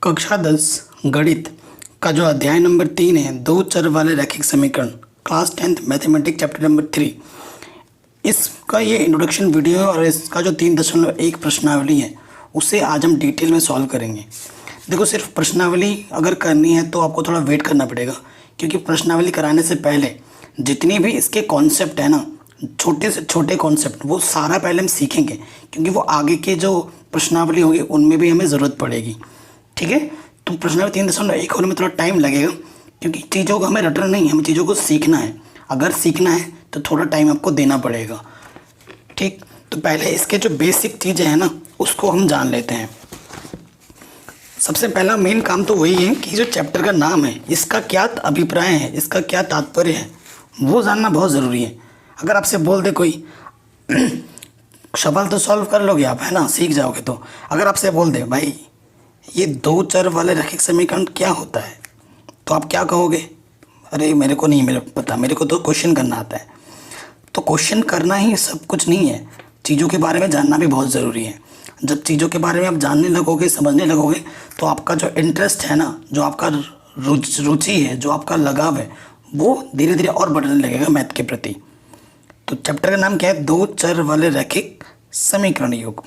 कक्षा 10 गणित का जो अध्याय नंबर 3 है, दो चर वाले रैखिक समीकरण, class 10th mathematics chapter number 3, इसका ये इंट्रोडक्शन वीडियो है और इसका जो 3.1 प्रश्नावली है उसे आज हम डिटेल में सॉल्व करेंगे। देखो, सिर्फ प्रश्नावली अगर करनी है तो आपको थोड़ा वेट करना पड़ेगा, क्योंकि प्रश्नावली कराने से पहले जितनी भी इसके कॉन्सेप्ट है ना, छोटे से छोटे कॉन्सेप्ट, वो सारा पहले हम सीखेंगे, क्योंकि वो आगे के जो प्रश्नावली होगी उनमें भी हमें ज़रूरत पड़ेगी। ठीक है, तो प्रश्नावली 3.1 होने में थोड़ा टाइम लगेगा, क्योंकि चीज़ों को हमें रटना नहीं है, हमें चीज़ों को सीखना है। अगर सीखना है तो थोड़ा टाइम आपको देना पड़ेगा। ठीक, तो पहले इसके जो बेसिक चीज़ें हैं ना उसको हम जान लेते हैं। सबसे पहला मेन काम तो वही है कि जो चैप्टर का नाम है इसका क्या अभिप्राय है, इसका क्या तात्पर्य है, वो जानना बहुत ज़रूरी है। अगर आपसे बोल दे कोई सवाल तो सॉल्व कर लोगे आप, है ना, सीख जाओगे। तो अगर आपसे बोल दे भाई ये दो चर वाले रैखिक समीकरण क्या होता है, तो आप क्या कहोगे? अरे मेरे को नहीं पता, मेरे को तो क्वेश्चन करना आता है। तो क्वेश्चन करना ही सब कुछ नहीं है, चीज़ों के बारे में जानना भी बहुत ज़रूरी है। जब चीज़ों के बारे में आप जानने लगोगे, समझने लगोगे, तो आपका जो इंटरेस्ट है ना, जो आपका रुचि है, जो आपका लगाव है, वो धीरे धीरे और बढ़ने लगेगा मैथ के प्रति। तो चैप्टर का नाम क्या है? दो चर वाले रैखिक समीकरण योग।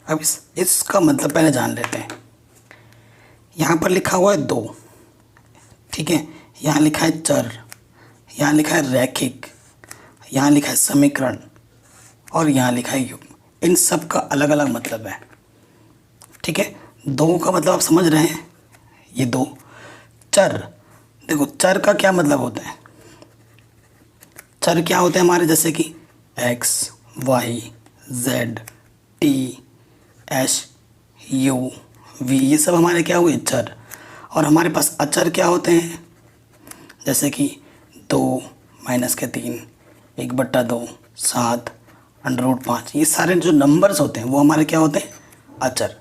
अब इसका मतलब पहले जान लेते हैं। यहाँ पर लिखा हुआ है दो, ठीक है, यहाँ लिखा है चर, यहाँ लिखा है रैखिक, यहाँ लिखा है समीकरण और यहाँ लिखा है युग्म। इन सब का अलग अलग मतलब है। ठीक है, दो का मतलब आप समझ रहे हैं, ये दो। चर, देखो चर का क्या मतलब होता है? चर क्या होते हैं हमारे, जैसे कि X, Y, Z, T, H, U, V, ये सब हमारे क्या हुए? चर। और हमारे पास अचर क्या होते हैं? जैसे कि 2 -3, 1/2, 7, √5, ये सारे जो नंबर्स होते हैं वो हमारे क्या होते हैं? अचर।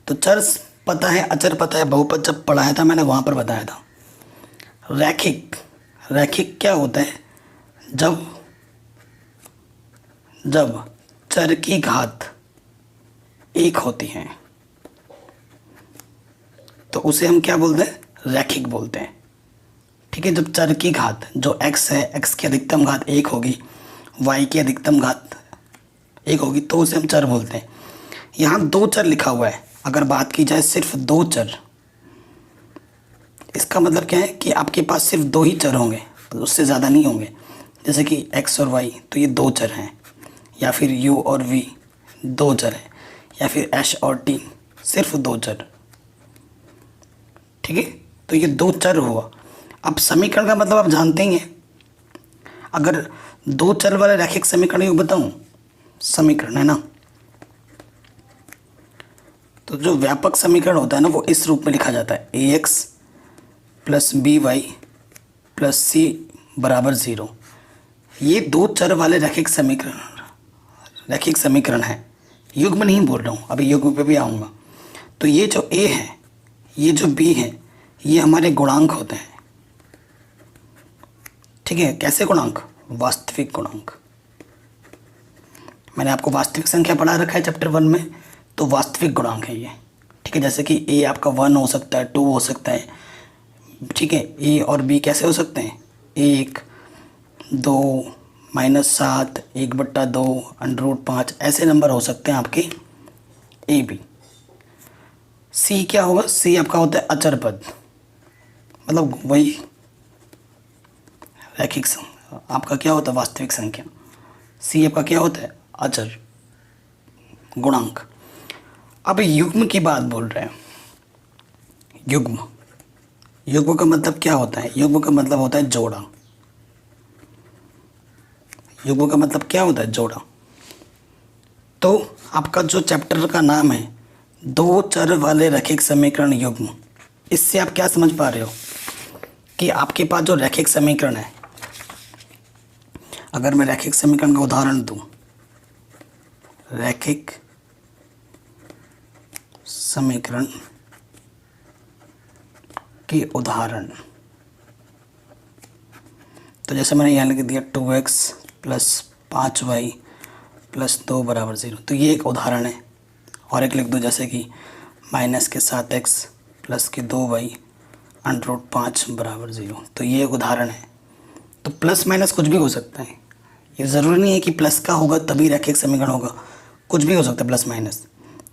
तो चर पता है, अचर पता है, बहुपद जब पढ़ाया था मैंने वहाँ पर बताया था। रैखिक, रैखिक क्या होता है? जब चर की घात एक होती है तो उसे हम क्या बोलते हैं? रैखिक बोलते हैं। ठीक है, जब चर की घात जो x है, x की अधिकतम घात एक होगी, y की अधिकतम घात एक होगी, तो उसे हम चर बोलते हैं। यहाँ दो चर लिखा हुआ है। अगर बात की जाए सिर्फ दो चर, इसका मतलब क्या है कि आपके पास सिर्फ दो ही चर होंगे, उससे ज़्यादा नहीं होंगे। जैसे कि x और y, तो ये दो चर हैं, या फिर u और v दो चर हैं, या फिर h और t सिर्फ दो चर। ठीक है, तो ये दो चर हुआ। अब समीकरण का मतलब आप जानते ही हैं। अगर दो चर वाले रैखिक समीकरण योग बताऊं, समीकरण है ना, तो जो व्यापक समीकरण होता है ना वो इस रूप में लिखा जाता है: ax + by + c = 0। ये दो चर वाले रैखिक समीकरण है। युग्म नहीं बोल रहा हूँ, अभी युग्म पे भी आऊँगा। तो ये जो a है, ये जो b है, ये हमारे गुणांक होते हैं। ठीक है, कैसे गुणांक? वास्तविक गुणांक। मैंने आपको वास्तविक संख्या पढ़ा रखा है चैप्टर 1 में, तो वास्तविक गुणांक है ये। ठीक है, जैसे कि a आपका 1 हो सकता है, 2 हो सकता है। ठीक है, a और b कैसे हो सकते हैं? 1, 2, -7, 1/2, √5, ऐसे नंबर हो सकते हैं आपके a b। c क्या होगा? c आपका होता है अचर पद, मतलब वही रैखिक आपका क्या होता है? वास्तविक संख्या। c आपका क्या होता है? अचर गुणांक। अब युग्म की बात बोल रहे हैं। युग्म, युग्म का मतलब क्या होता है? युग्म का मतलब होता है जोड़ा। युग्म का मतलब क्या होता है? जोड़ा। तो आपका जो चैप्टर का नाम है दो चर वाले रैखिक समीकरण युग्म, इससे आप क्या समझ पा रहे हो कि आपके पास जो रैखिक समीकरण है, अगर मैं रैखिक समीकरण का उदाहरण दूं, रैखिक समीकरण के उदाहरण, तो जैसे मैंने यहाँ लिख दिया 2x + 5y प्लस 2 बराबर 0। तो ये एक उदाहरण है। और एक लिख दो, जैसे कि माइनस के 7x प्लस के 2y √5 बराबर 0। तो ये एक उदाहरण है। तो प्लस माइनस कुछ भी हो सकता है, ये ज़रूरी नहीं है कि प्लस का होगा तभी रैखिक समीकरण होगा, कुछ भी हो सकता है प्लस माइनस।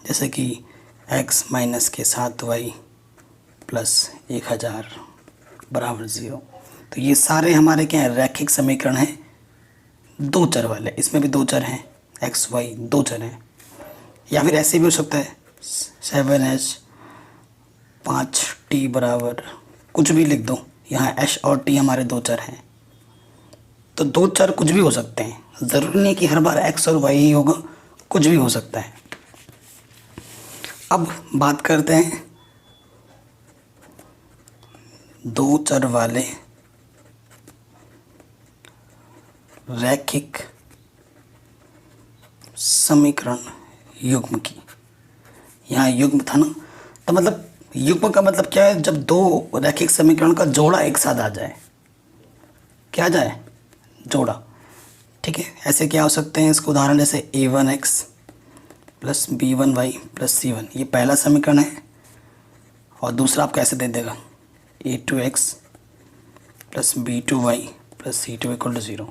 जैसे कि x माइनस के 7y प्लस 1000 बराबर 0। तो ये सारे हमारे क्या हैं, रैखिक समीकरण हैं दो चर वाले। इसमें भी दो चर हैं, x y दो चर हैं। या फिर ऐसे भी हो सकता है 7h 5t बराबर कुछ भी लिख दो, यहाँ h और t हमारे दो चर हैं। तो दो चर कुछ भी हो सकते हैं, ज़रूरी नहीं कि हर बार x और y ही होगा, कुछ भी हो सकता है। अब बात करते हैं दो चर वाले रैखिक समीकरण युग्म की। यहाँ युग्म था ना, तो मतलब युग्म का मतलब क्या है, जब दो रैखिक समीकरण का जोड़ा एक साथ आ जाए। क्या आ जाए, जोड़ा। ठीक है, ऐसे क्या हो सकते हैं इसको उदाहरण, जैसे a1x plus b1y plus c1, ये पहला समीकरण है। और दूसरा आपको ऐसे दे देगा a2x plus b2y plus c2 equal to 0।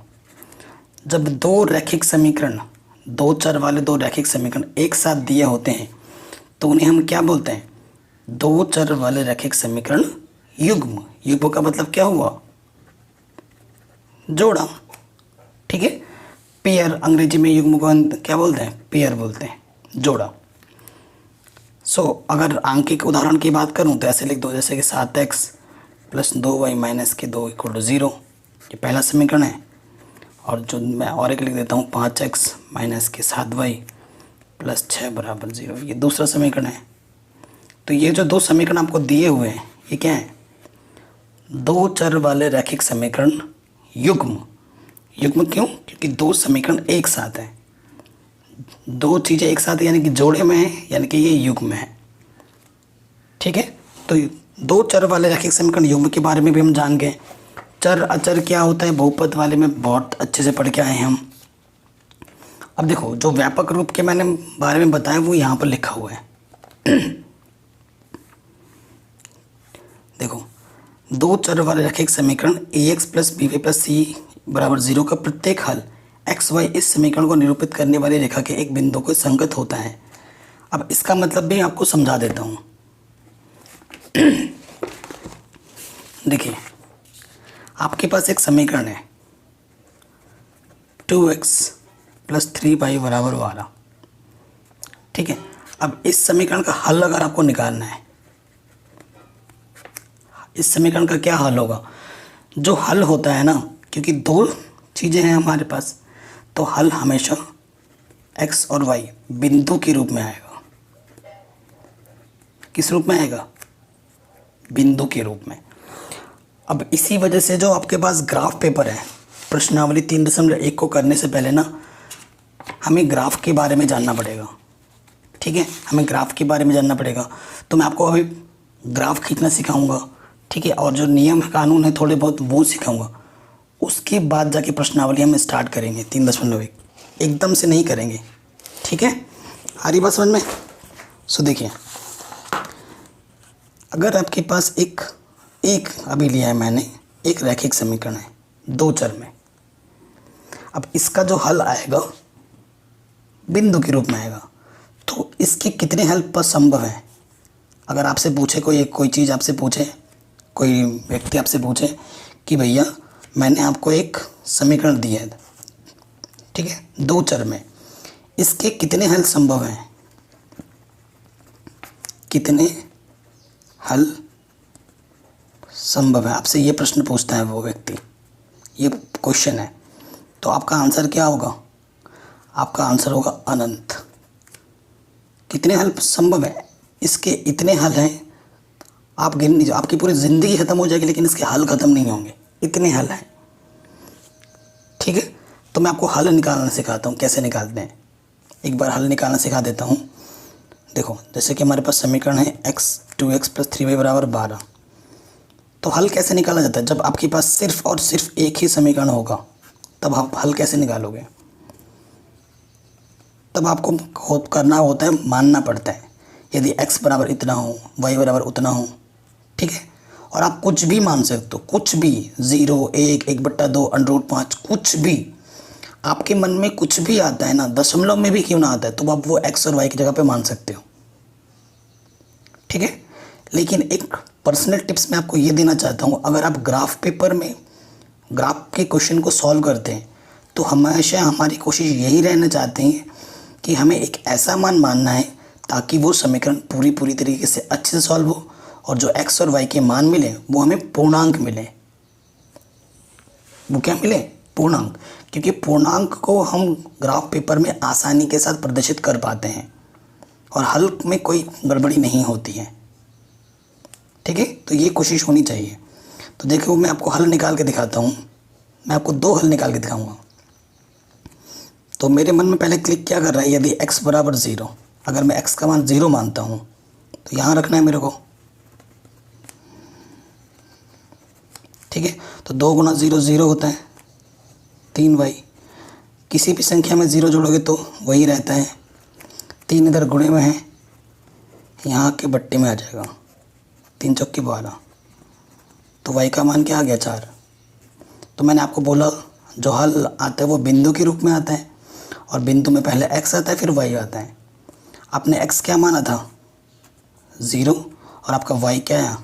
जब दो रैखिक समीकरण, दो चर वाले दो रैखिक समीकरण एक साथ दिए होते हैं तो उन्हें हम क्या बोलते हैं, दो चर वाले रैखिक समीकरण युग्म। युग्म का मतलब क्या हुआ, जोड़ा। ठीक है, पेयर, अंग्रेजी में युग्म को क्या बोलते हैं, पेयर बोलते हैं, जोड़ा। अगर आंकिक उदाहरण की बात करूं तो ऐसे लिख दो, जैसे कि 7x प्लस 2y माइनस के 2 इक्वल टू 0, ये पहला समीकरण है। और जो मैं और एक लिख देता हूँ 5x माइनस के 7y प्लस 6 बराबर 0, ये दूसरा समीकरण है। तो ये जो दो समीकरण आपको दिए हुए हैं ये क्या है, दो चर वाले रैखिक समीकरण युग्म। युग्म क्यों, क्योंकि दो समीकरण एक साथ हैं, दो चीज़ें एक साथ यानी कि जोड़े में है, यानी कि ये युग्म है। ठीक है, तो दो चर वाले रैखिक समीकरण युग्म के बारे में भी हम जान गए। चर अचर क्या होता है, बहुपद वाले में बहुत अच्छे से पढ़ के आए हैं हम। अब देखो, जो व्यापक रूप के मैंने बारे में बताया वो यहाँ पर लिखा हुआ है। देखो, दो चर वाले रैखिक समीकरण ax plus by plus c बराबर 0 का प्रत्येक हल x y इस समीकरण को निरूपित करने वाली रेखा के एक बिंदु को संगत होता है। अब इसका मतलब भी आपको समझा देता हूँ। देखिए, आपके पास एक समीकरण है 2x प्लस 3y बराबर 12। ठीक है, अब इस समीकरण का हल अगर आपको निकालना है, इस समीकरण का क्या हल होगा, जो हल होता है ना, क्योंकि दो चीज़ें हैं हमारे पास, तो हल हमेशा x और y बिंदु के रूप में आएगा। किस रूप में आएगा, बिंदु के रूप में। अब इसी वजह से जो आपके पास ग्राफ पेपर है, प्रश्नावली 3.1 को करने से पहले ना हमें ग्राफ के बारे में जानना पड़ेगा। ठीक है, हमें ग्राफ के बारे में जानना पड़ेगा। तो मैं आपको अभी ग्राफ खींचना सिखाऊंगा। ठीक है, और जो नियम कानून है थोड़े बहुत वो सिखाऊंगा। उसके बाद जाके प्रश्नावली हम स्टार्ट करेंगे 3.1, एकदम से नहीं करेंगे। ठीक है, आ रही बात समझ में। देखिए, अगर आपके पास एक अभी लिया है मैंने, एक रैखिक समीकरण है दो चर में। अब इसका जो हल आएगा बिंदु के रूप में आएगा, तो इसके कितने हल पर संभव है। अगर आपसे पूछे कोई चीज़ आपसे पूछे, कोई व्यक्ति आपसे पूछे कि भैया मैंने आपको एक समीकरण दिया है, ठीक है, दो चर में, इसके कितने हल संभव हैं, कितने हल संभव है, आपसे ये प्रश्न पूछता है वो व्यक्ति, ये क्वेश्चन है। तो आपका आंसर क्या होगा, आपका आंसर होगा अनंत। कितने हल संभव है, इसके इतने हल हैं, आप गिन लीजिए, आपकी पूरी ज़िंदगी ख़त्म हो जाएगी लेकिन इसके हल ख़त्म नहीं होंगे, इतने हल हैं। ठीक है, तो मैं आपको हल निकालना सिखाता हूँ, कैसे निकालते हैं। एक बार हल निकालना सिखा देता हूँ। देखो, जैसे कि हमारे पास समीकरण है x2x प्लस 3y बराबर 12। तो हल कैसे निकाला जाता है, जब आपके पास सिर्फ और सिर्फ एक ही समीकरण होगा तब आप हल कैसे निकालोगे। तब आपको करना होता है, मानना पड़ता है। यदि x बराबर इतना हो, y बराबर उतना हो, ठीक है। और आप कुछ भी मान सकते हो, कुछ भी, 0, 1, 1/2, √5, कुछ भी आपके मन में कुछ भी आता है ना, दशमलव में भी क्यों ना आता है, तो आप वो x और y की जगह पे मान सकते हो, ठीक है। लेकिन एक पर्सनल टिप्स मैं आपको ये देना चाहता हूँ, अगर आप ग्राफ पेपर में ग्राफ के क्वेश्चन को सॉल्व करते हैं तो हमेशा हमारी कोशिश यही रहना चाहते हैं कि हमें एक ऐसा मान मानना है ताकि वो समीकरण पूरी तरीके से अच्छे से सॉल्व हो और जो x और y के मान मिले वो हमें पूर्णांक मिले। वो क्या मिले? पूर्णांक। क्योंकि पूर्णांक को हम ग्राफ पेपर में आसानी के साथ प्रदर्शित कर पाते हैं और हल में कोई गड़बड़ी नहीं होती है, ठीक है। तो ये कोशिश होनी चाहिए। तो देखो मैं आपको हल निकाल के दिखाता हूँ। मैं आपको 2 हल निकाल के दिखाऊंगा। तो मेरे मन में पहले क्लिक क्या कर रहा है, यदि x बराबर 0, अगर मैं x का मान 0 मानता हूँ तो यहाँ रखना है मेरे को, ठीक है। तो 2 गुना 0 0 होता है, 3y। किसी भी संख्या में 0 जोड़ोगे तो वही रहता है, 3 इधर गुणे में है, यहाँ के बट्टे में आ जाएगा, 3 चौके 12। तो y का मान क्या आ गया? 4। तो मैंने आपको बोला जो हल आता है वो बिंदु के रूप में आता है और बिंदु में पहले x आता है फिर y आता है। आपने x क्या माना था? 0 और आपका y क्या है?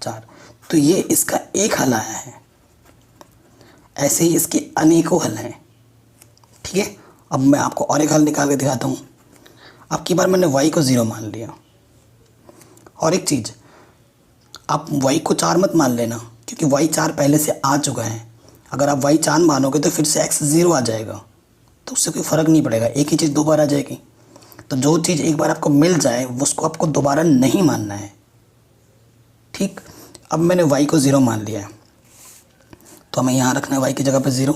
4। तो ये इसका एक हल आया है। ऐसे ही इसके अनेकों हल हैं, ठीक है। अब मैं आपको और एक हल निकाल के दिखाता हूँ। अब की बार मैंने y को 0 मान लिया। और एक चीज़, आप y को 4 मत मान लेना क्योंकि y 4 पहले से आ चुका है। अगर आप y 4 मानोगे तो फिर से x 0 आ जाएगा, तो उससे कोई फ़र्क नहीं पड़ेगा, एक ही चीज़ 2 बार आ जाएगी। तो जो चीज़ एक बार आपको मिल जाए उसको आपको दोबारा नहीं मानना है, ठीक। अब मैंने y को 0 मान लिया है तो हमें यहाँ रखना है y की जगह पे 0।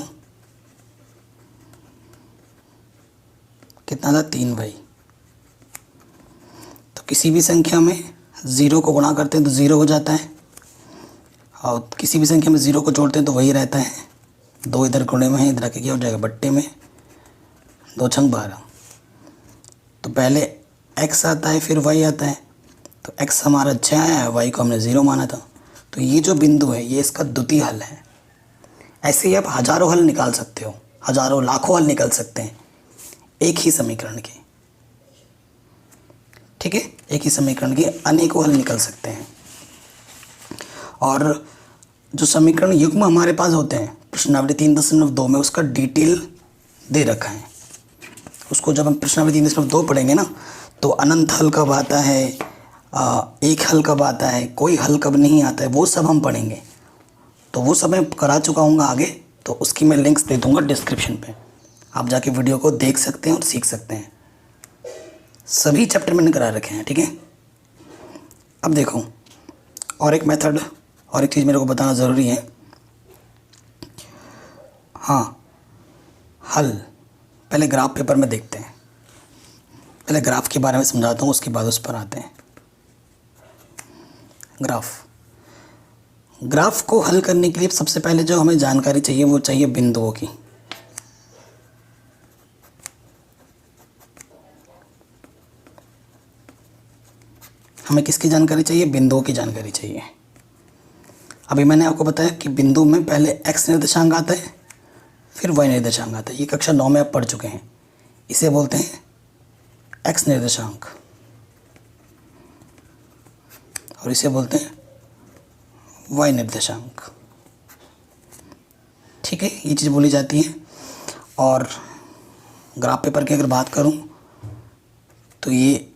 कितना था? 3y। तो किसी भी संख्या में 0 को गुणा करते हैं तो 0 हो जाता है और किसी भी संख्या में 0 को जोड़ते हैं तो वही रहता है। 2 इधर गुणे में है, इधर आके क्या हो जाएगा? बट्टे में। 2 छंग 12। तो पहले x आता है फिर y आता है। तो x हमारा 6 है, y को हमने 0 माना था। तो ये जो बिंदु है ये इसका द्वितीय हल है। ऐसे ही आप हज़ारों हल निकाल सकते हो, हज़ारों लाखों हल निकाल सकते हैं एक ही समीकरण के, ठीक है। एक ही समीकरण के अनेकों हल निकल सकते हैं। और जो समीकरण युग्म हमारे पास होते हैं प्रश्नावली 3.2 में उसका डिटेल दे रखा है। उसको जब हम प्रश्नावली 3.2 पढ़ेंगे ना तो अनंत हल कब आता है, एक हल कब आता है, कोई हल कब नहीं आता है, वो सब हम पढ़ेंगे। तो वो सब मैं करा चुका हूँ आगे, तो उसकी मैं लिंक्स दे दूँगा डिस्क्रिप्शन पे। आप जाके वीडियो को देख सकते हैं और सीख सकते हैं। सभी चैप्टर मैंने करा रखे हैं, ठीक है। अब देखो और एक मेथड और एक चीज़ मेरे को बताना ज़रूरी है। हाँ, हल पहले ग्राफ पेपर में देखते हैं। पहले ग्राफ के बारे में समझाता हूँ, उसके बाद उस पर आते हैं। ग्राफ को हल करने के लिए सबसे पहले जो हमें जानकारी चाहिए वो चाहिए बिंदुओं की। हमें किसकी जानकारी चाहिए? बिंदुओं की जानकारी चाहिए। अभी मैंने आपको बताया कि बिंदु में पहले x निर्देशांक आता है फिर y निर्देशांक आता है। ये कक्षा 9 में आप पढ़ चुके हैं। इसे बोलते हैं x निर्देशांक और इसे बोलते हैं y निर्देशांक, ठीक है। ये चीज़ बोली जाती है। और ग्राफ पेपर की अगर बात करूं तो ये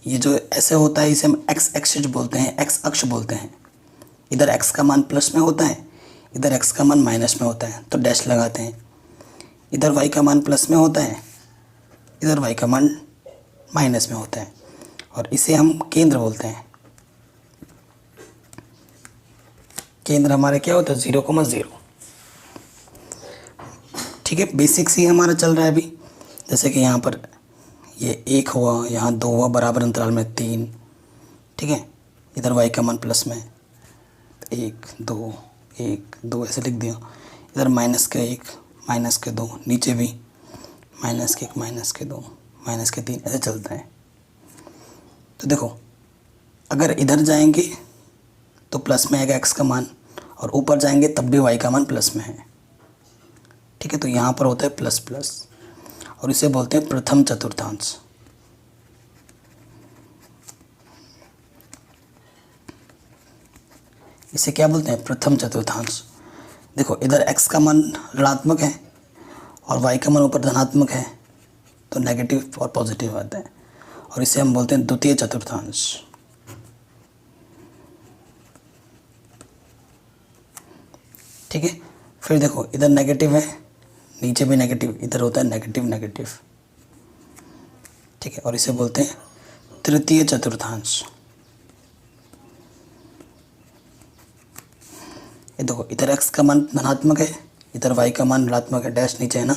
जो ऐसे होता है इसे हम x एक्सिस बोलते हैं, x अक्ष बोलते हैं। इधर x का मान प्लस में होता है, इधर x का मान माइनस में होता है तो डैश लगाते हैं। इधर y का मान प्लस में होता है, इधर y का मान माइनस में होता है और इसे हम केंद्र बोलते हैं। केंद्र हमारा क्या होता है? 0,0, ठीक है। बेसिक्स ही हमारा चल रहा है अभी। जैसे कि यहाँ पर ये 1 हुआ, यहाँ 2 हुआ, बराबर अंतराल में 3, ठीक है। इधर y का मान प्लस में 1 2 1 2 ऐसे लिख दिया। इधर -1 -2, नीचे भी माइनस के 1, माइनस के 2, माइनस के 3, ऐसे चलता है। तो देखो अगर इधर जाएंगे तो प्लस में आएगा x का मान, और ऊपर जाएंगे तब भी y का मान प्लस में है। ठीक है, तो यहाँ पर होता है प्लस प्लस, और इसे बोलते हैं प्रथम चतुर्थांश। इसे क्या बोलते हैं? प्रथम चतुर्थांश। देखो इधर x का मान ऋणात्मक है और y का मान ऊपर धनात्मक है, तो नेगेटिव और पॉजिटिव आता है, और इसे हम बोलते हैं द्वितीय चतुर्थांश। ठीक है, फिर देखो इधर नेगेटिव है, नीचे भी नेगेटिव, इधर होता है नेगेटिव नेगेटिव। ठीक है, और इसे बोलते हैं तृतीय चतुर्थांश। ये देखो इधर x का मान धनात्मक है, इधर y का मान ऋणात्मक है, डैश नीचे है ना,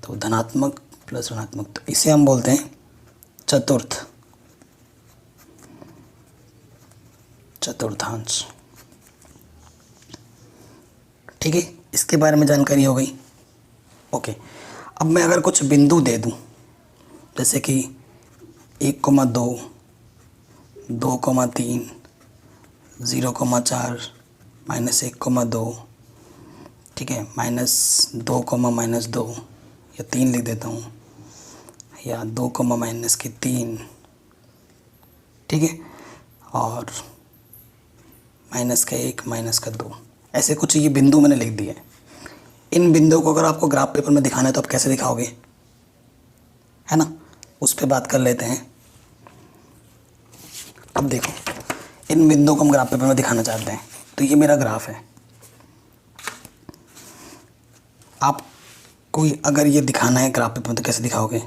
तो धनात्मक प्लस ऋणात्मक, तो इसे हम बोलते हैं चतुर्थांश। ठीक है, इसके बारे में जानकारी हो गई। ओके, अब मैं अगर कुछ बिंदु दे दूं, जैसे कि 1,2, 2,3, 0,4, -1,2, ठीक है, -2, या 3 लिख देता हूँ, या 2, -3, ठीक है, और -1, -2, ऐसे कुछ ये बिंदु मैंने लिख दिए। इन बिंदुओं को अगर आपको ग्राफ पेपर में दिखाना है तो आप कैसे दिखाओगे, है ना, उस पर बात कर लेते हैं। अब देखो इन बिंदुओं को हम ग्राफ पेपर में दिखाना चाहते हैं, तो ये मेरा ग्राफ है। आप कोई अगर ये दिखाना है ग्राफ पेपर में तो कैसे दिखाओगे?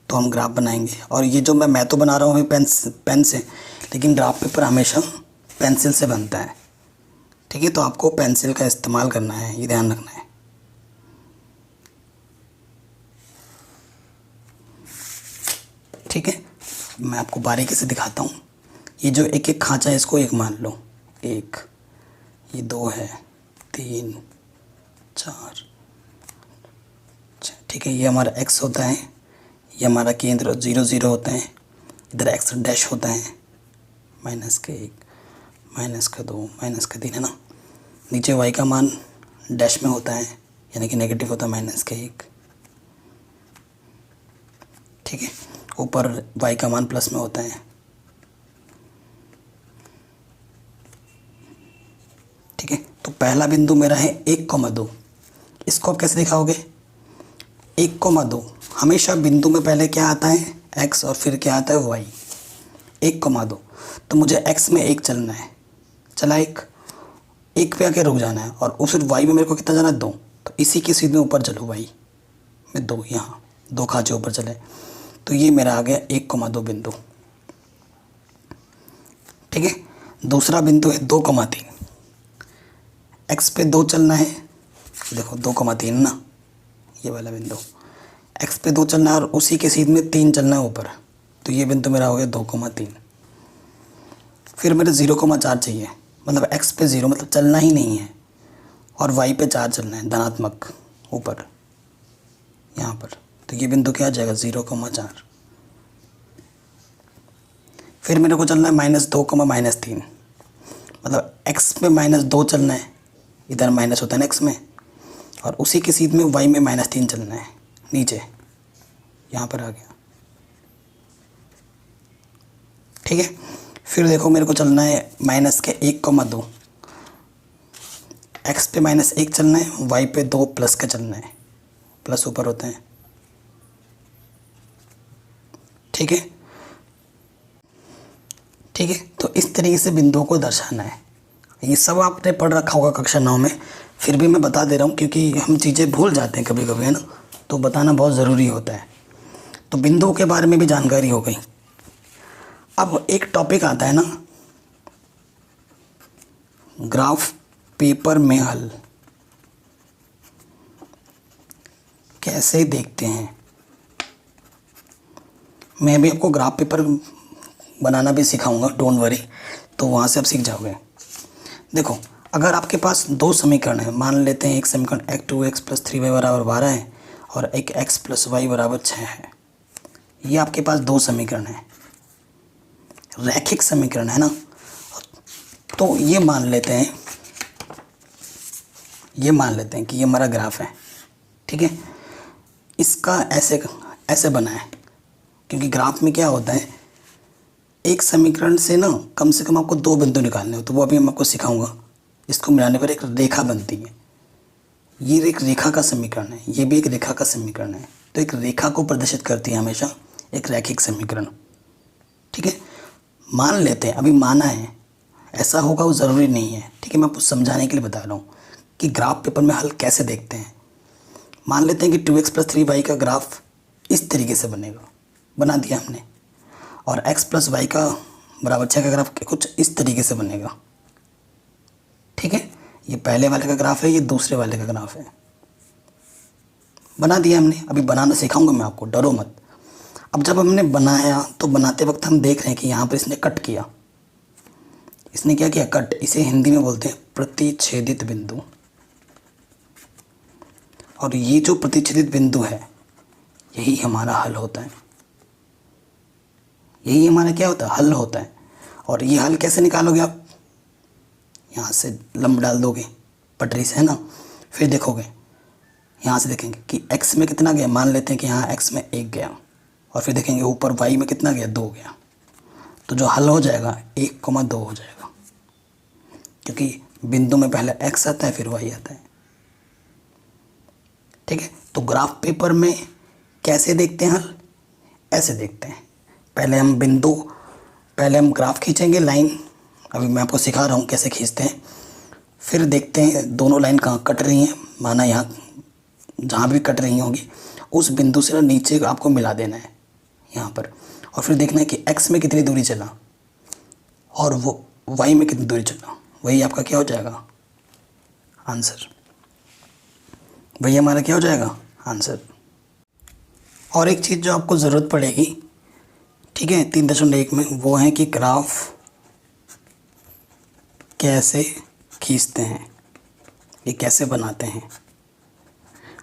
तो हम ग्राफ बनाएंगे, और ये जो मैं तो बना रहा हूँ अभी पेन से, लेकिन ग्राफ पेपर हमेशा पेंसिल से बनता है। ठीक है, तो आपको पेंसिल का इस्तेमाल करना है, ये ध्यान रखना है। ठीक है, मैं आपको बारीकी से दिखाता हूँ। ये जो एक एक खांचा है इसको 1 मान लो, 1, ये 2 है, 3, 4, ठीक है, ये हमारा x होता है, ये हमारा केंद्र 0, 0 होता है, इधर x डैश होता है, -1, -2, -3, है ना, नीचे y का मान डैश में होता है, यानी कि नेगेटिव होता है, -1, ठीक है, ऊपर y का मान प्लस में होता है। ठीक है, तो पहला बिंदु मेरा है 1,2, इसको आप कैसे दिखाओगे? 1,2, हमेशा बिंदु में पहले क्या आता है? x, और फिर क्या आता है? y। 1,2, तो मुझे x में 1 चलना है, चला 1 पे आके रुक जाना है, और उस y में मेरे को कितना जाना है? 2, तो इसी के सीधे ऊपर चलो, y में 2, यहाँ 2 खांचे ऊपर चले, तो ये मेरा आ गया 1,2 बिंदु। ठीक है, दूसरा बिंदु है 2,3, x पे 2 चलना है, देखो 2,3 ना, ये वाला बिंदु, x पे 2 चलना है और उसी के सीध में 3 चलना है ऊपर, तो ये बिंदु मेरा हो गया 2,3। फिर मेरे 0,4 चाहिए, मतलब x पे 0 मतलब चलना ही नहीं है, और y पे 4 चलना है धनात्मक ऊपर यहाँ पर, तो ये बिंदु क्या आ जाएगा? 0,4। फिर मेरे को चलना है -2, -3, मतलब x पे -2 चलना है, इधर माइनस होता है ना x में, और उसी के सीध में y में -3 चलना है, नीचे यहाँ पर आ गया। ठीक है, फिर देखो मेरे को चलना है -1,2, x पे -1 चलना है, y पे 2 प्लस का चलना है, प्लस ऊपर होते हैं। ठीक है, ठीक है, तो इस तरीके से बिंदुओं को दर्शाना है। ये सब आपने पढ़ रखा होगा कक्षा 9 में, फिर भी मैं बता दे रहा हूँ क्योंकि हम चीज़ें भूल जाते हैं कभी कभी, है ना, तो बताना बहुत ज़रूरी होता है। तो बिंदुओं के बारे में भी जानकारी हो गई। अब एक टॉपिक आता है ना, ग्राफ पेपर में हल कैसे देखते हैं। मैं भी आपको ग्राफ पेपर बनाना भी सिखाऊंगा, डोंट वरी, तो वहाँ से आप सीख जाओगे। देखो अगर आपके पास दो समीकरण है, मान लेते हैं एक समीकरण x2x + 3y बराबर 12 है और एक x + y बराबर 6 है। ये आपके पास दो समीकरण है, रैखिक समीकरण है ना। तो ये मान लेते हैं कि ये हमारा ग्राफ है, ठीक है। इसका ऐसे बना है, क्योंकि ग्राफ में क्या होता है, एक समीकरण से ना कम से कम आपको दो बिंदु निकालने हो, तो वो अभी मैं आपको सिखाऊंगा। इसको मिलाने पर एक रेखा बनती है। ये एक रेखा का समीकरण है, ये भी एक रेखा का समीकरण है। तो एक रेखा को प्रदर्शित करती है हमेशा एक रैखिक समीकरण, ठीक है। मान लेते हैं, अभी माना है, ऐसा होगा वो ज़रूरी नहीं है, ठीक है। मैं आपको समझाने के लिए बता रहा हूँ कि ग्राफ पेपर में हल कैसे देखते हैं। मान लेते हैं कि 2x + 3y का ग्राफ इस तरीके से बनेगा, बना दिया हमने। और x + y का बराबर 6 का ग्राफ कुछ इस तरीके से बनेगा, ठीक है। ये पहले वाले का ग्राफ है, ये दूसरे वाले का ग्राफ है। बना दिया हमने, अभी बनाना सिखाऊंगा मैं आपको, डरो मत। अब जब हमने बनाया तो बनाते वक्त हम देख रहे हैं कि यहाँ पर इसने कट किया। इसने क्या किया, कट। इसे हिंदी में बोलते हैं प्रतिच्छेदित बिंदु। और ये जो प्रतिच्छेदित बिंदु है, यही हमारा हल होता है। यही हमारा क्या होता है, हल होता है। और ये हल कैसे निकालोगे आप, यहाँ से लंब डाल दोगे पटरी से, है ना। फिर देखोगे, यहाँ से देखेंगे कि x में कितना गया, मान लेते हैं कि यहाँ x में 1 गया, और फिर देखेंगे ऊपर y में कितना गया, 2 गया। तो जो हल हो जाएगा 1,2 हो जाएगा, क्योंकि बिंदु में पहले x आता है फिर y आता है, ठीक है। तो ग्राफ पेपर में कैसे देखते हैं हल, ऐसे देखते हैं। पहले हम ग्राफ खींचेंगे, लाइन। अभी मैं आपको सिखा रहा हूँ कैसे खींचते हैं। फिर देखते हैं दोनों लाइन कहाँ कट रही हैं। माना यहाँ जहाँ भी कट रही होंगी उस बिंदु से नीचे आपको मिला देना है यहाँ पर। और फिर देखना है कि x में कितनी दूरी चला और वो y में कितनी दूरी चला। वही आपका क्या हो जाएगा, आंसर। वही हमारा क्या हो जाएगा, आंसर। और एक चीज़ जो आपको ज़रूरत पड़ेगी, ठीक है, 3.1 में, वो है कि ग्राफ कैसे खींचते हैं, ये कैसे बनाते हैं।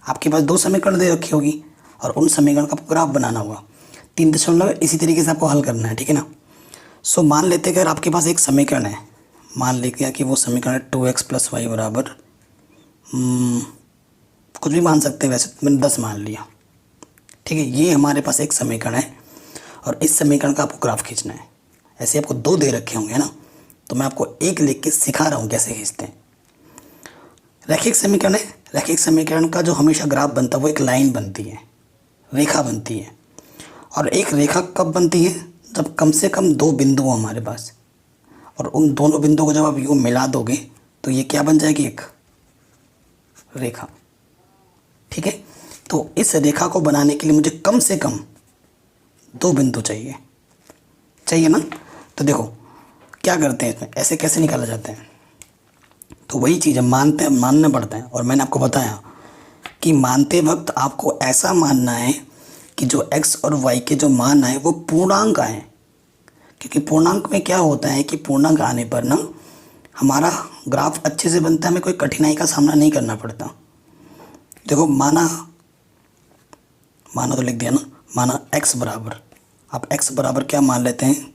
आपके पास दो समीकरण दे रखी होगी और उन समीकरण का आपको ग्राफ बनाना होगा। 3 इसी तरीके से आपको हल करना है, ठीक है ना। सो मान लेते हैं अगर आपके पास एक समीकरण है, मान लेते हैं कि वो समीकरण है 2x + y बराबर कुछ भी मान सकते हैं, वैसे तो मैंने 10 मान लिया, ठीक है। ये हमारे पास एक समीकरण है और इस समीकरण का आपको ग्राफ खींचना है। ऐसे आपको दो दे रखे होंगे ना, तो मैं आपको एक लिख के सिखा रहा हूँ कैसे खींचते हैं। रैखिक समीकरण है, रैखिक समीकरण का जो हमेशा ग्राफ बनता है वो एक लाइन बनती है, रेखा बनती है। और एक रेखा कब बनती है, जब कम से कम दो बिंदु हो हमारे पास, और उन दोनों बिंदुओं को जब आप यूँ मिला दोगे तो ये क्या बन जाएगी, एक रेखा, ठीक है। तो इस रेखा को बनाने के लिए मुझे कम से कम दो बिंदु चाहिए ना। तो देखो क्या करते हैं इसमें, ऐसे कैसे निकाला जाता है। तो वही चीज़ है, मानना पड़ता है। और मैंने आपको बताया कि मानते वक्त आपको ऐसा मानना है कि जो x और y के जो मान आए वो पूर्णांक आए, क्योंकि पूर्णांक में क्या होता है कि पूर्णांक आने पर ना हमारा ग्राफ अच्छे से बनता है, हमें कोई कठिनाई का सामना नहीं करना पड़ता। देखो माना तो लिख दिया ना, माना x बराबर, आप x बराबर क्या मान लेते हैं,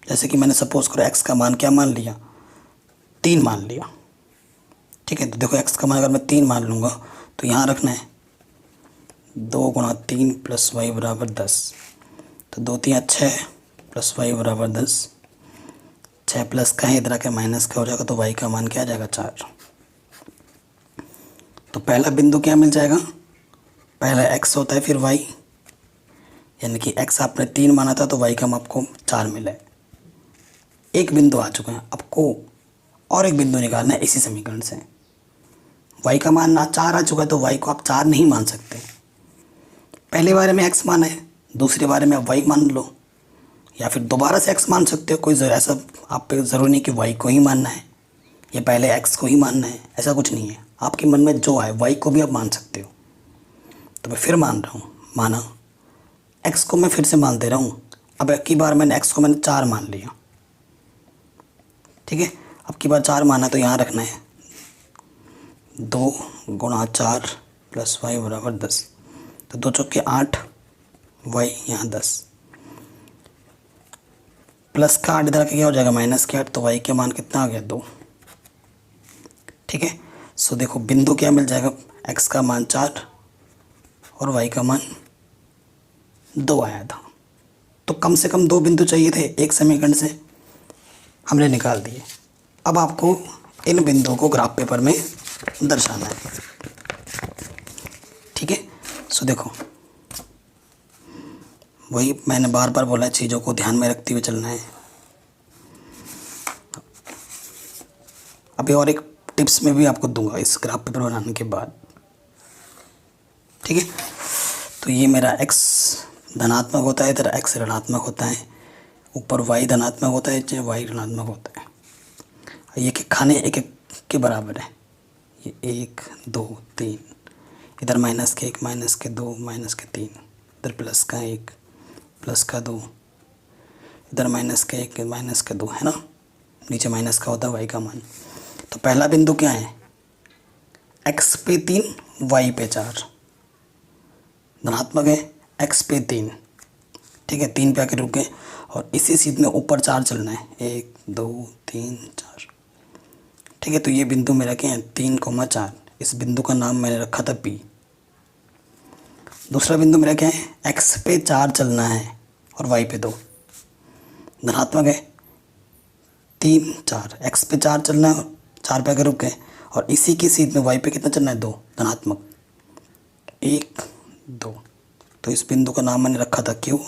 जैसे कि मैंने सपोज करो x का मान क्या मान लिया, 3 मान लिया, ठीक है। तो देखो x का मान अगर मैं 3 मान लूँगा तो यहाँ रखना है 2 × 3 + y बराबर 10। तो 2 × 3 = 6 + y बराबर 10। 6 प्लस का है, इधर आके माइनस का हो जाएगा, तो y का मान क्या आ जाएगा, 4। तो पहला बिंदु क्या मिल जाएगा, पहला x होता है फिर y, यानी कि x आपने 3 माना था तो y का मान आपको 4 मिला है। एक बिंदु आ चुका है, आपको और एक बिंदु निकालना है इसी समीकरण से। y का मान ना 4 आ चुका है तो y को आप 4 नहीं मान सकते। पहले बारे में x माना है, दूसरे बारे में आप y मान लो, या फिर दोबारा से x मान सकते हो। कोई ऐसा आप पे ज़रूरी नहीं कि y को ही मानना है या पहले x को ही मानना है, ऐसा कुछ नहीं है। आपके मन में जो आए y को भी आप मान सकते हो। तो मैं फिर मान रहा हूँ, माना x को मैं फिर से मान दे रहा हूँ। अब एक ही बार मैंने x को 4 मान लिया, ठीक है। अब की बार 4 माना तो यहाँ रखना है, 2 गुणा 4 प्लस वाई बराबर 10, तो 2 चौके 8, वाई यहाँ 10, प्लस का 8 इधर के क्या हो जाएगा माइनस के 8, तो वाई के मान कितना आ गया 2। ठीक है, सो देखो बिंदु क्या मिल जाएगा, एक्स का मान 4 और वाई का मान 2 आया था। तो कम से कम 2 बिंदु चाहिए थे, एक समीकरण से हमने निकाल दिए। अब आपको इन बिंदुओं को ग्राफ पेपर में दर्शाना है। ठीक है, सो देखो वही मैंने बार बार बोला है, चीज़ों को ध्यान में रखते हुए चलना है। अभी और एक टिप्स में भी आपको दूंगा इस ग्राफ पेपर बनाने के बाद। ठीक है, तो ये मेरा x धनात्मक होता है, इधर x ऋणात्मक होता है, ऊपर y धनात्मक होता है, चाहे y ऋणात्मक होता है। ये के खाने एक एक के बराबर है, ये 1 2 3, इधर माइनस के 1 माइनस के 2 माइनस के 3, इधर प्लस का 1 प्लस का 2, इधर माइनस के 1 माइनस के 2 है ना, नीचे माइनस का होता है y का मान। तो पहला बिंदु क्या है, x पे 3 y पे 4, धनात्मक है, x पे 3। ठीक है, 3 पे आके रुके और इसी सीध में ऊपर 4 चलना है, 1 2 3 4। ठीक है, तो ये बिंदु मेरा क्या है 3,4, इस बिंदु का नाम मैंने रखा था P। दूसरा बिंदु मेरा क्या है, x पे 4 चलना है और y पे 2, धनात्मक है 3 4, x पे 4 चलना है, 4 पे आके रुक गए और इसी की सीध में y पे कितना चलना है 2, धनात्मक 1 2। तो इस बिंदु का नाम मैंने रखा था Q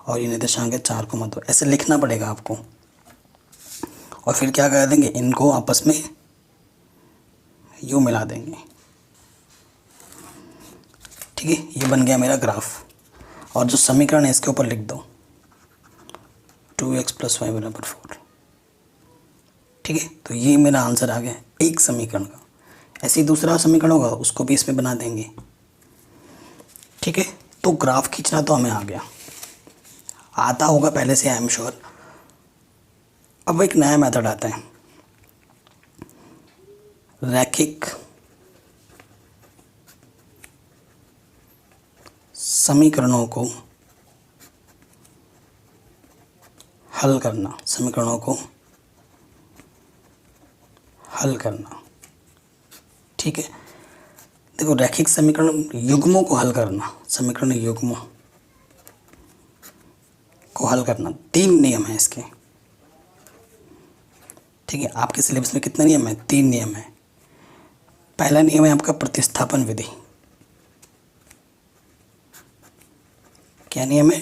और ये निर्देशांक है 4,2। ऐसे लिखना पड़ेगा आपको और फिर क्या कर देंगे, इनको आपस में यूँ मिला देंगे। ठीक है, ये बन गया मेरा ग्राफ और जो समीकरण है इसके ऊपर लिख दो 2x + y = 4। ठीक है, तो ये मेरा आंसर आ गया एक समीकरण का। ऐसे ही दूसरा समीकरण होगा उसको भी इसमें बना देंगे। ठीक है, तो ग्राफ खींचना तो हमें आ गया, आता होगा पहले से, आई एम श्योर। अब एक नया मेथड आता है, रैखिक समीकरणों को हल करना, समीकरणों को हल करना। ठीक है, देखो रैखिक समीकरण युग्मों को हल करना, समीकरण युग्मों को हल करना, 3 नियम है इसके। ठीक है, आपके सिलेबस में कितने नियम है, 3 नियम है। पहला नियम है आपका प्रतिस्थापन विधि। क्या नियम है,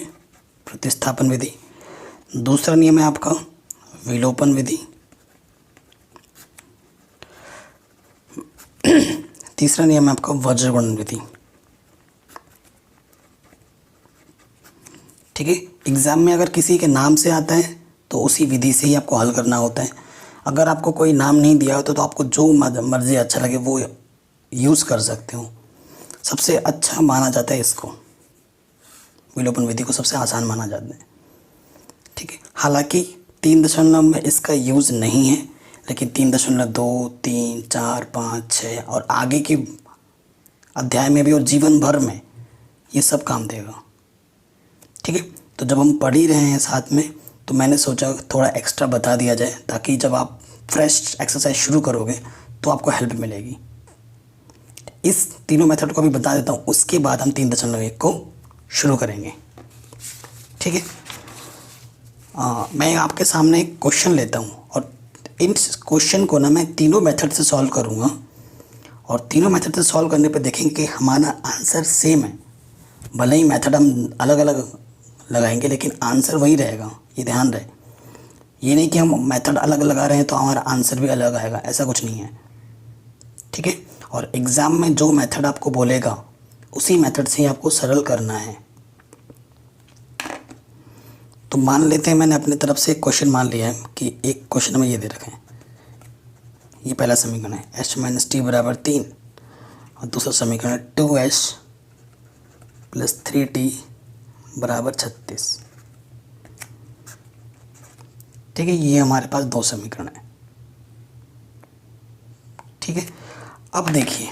प्रतिस्थापन विधि। दूसरा नियम है आपका विलोपन विधि। तीसरा नियम है आपका वज्रगुणन विधि। ठीक है, एग्जाम में अगर किसी के नाम से आता है तो उसी विधि से ही आपको हल करना होता है। अगर आपको कोई नाम नहीं दिया होता तो आपको जो मर्जी अच्छा लगे वो यूज़ कर सकते हो। सबसे अच्छा माना जाता है इसको, विलोपन विधि को सबसे आसान माना जाता है। ठीक है, हालांकि 3 दशमलव में इसका यूज़ नहीं है, लेकिन 3.2 3 4 5 6 और आगे के अध्याय में भी और जीवन भर में ये सब काम देगा। ठीक है, तो जब हम पढ़ ही रहे हैं साथ में तो मैंने सोचा थोड़ा एक्स्ट्रा बता दिया जाए, ताकि जब आप फ्रेश एक्सरसाइज शुरू करोगे तो आपको हेल्प मिलेगी। इस तीनों मेथड को भी बता देता हूँ, उसके बाद हम 3.1 को शुरू करेंगे। ठीक है, मैं आपके सामने एक क्वेश्चन लेता हूँ और इन क्वेश्चन को ना मैं तीनों मेथड से सॉल्व करूँगा और तीनों मेथड से सॉल्व करने पर देखेंगे कि हमारा आंसर सेम है। भले ही मेथड हम अलग अलग लगाएंगे लेकिन आंसर वही रहेगा, ये ध्यान रहे। ये नहीं कि हम मेथड अलग लगा रहे हैं तो हमारा आंसर भी अलग आएगा, ऐसा कुछ नहीं है। ठीक है, और एग्ज़ाम में जो मेथड आपको बोलेगा उसी मेथड से ही आपको सरल करना है। तो मान लेते हैं मैंने अपनी तरफ से एक क्वेश्चन मान लिया है कि एक क्वेश्चन में ये दे रखा है, ये पहला समीकरण है h - t = 3 और दूसरा समीकरण है 2h + 3t = 36। ठीक है, ये हमारे पास 2 समीकरण है। ठीक है। अब देखिए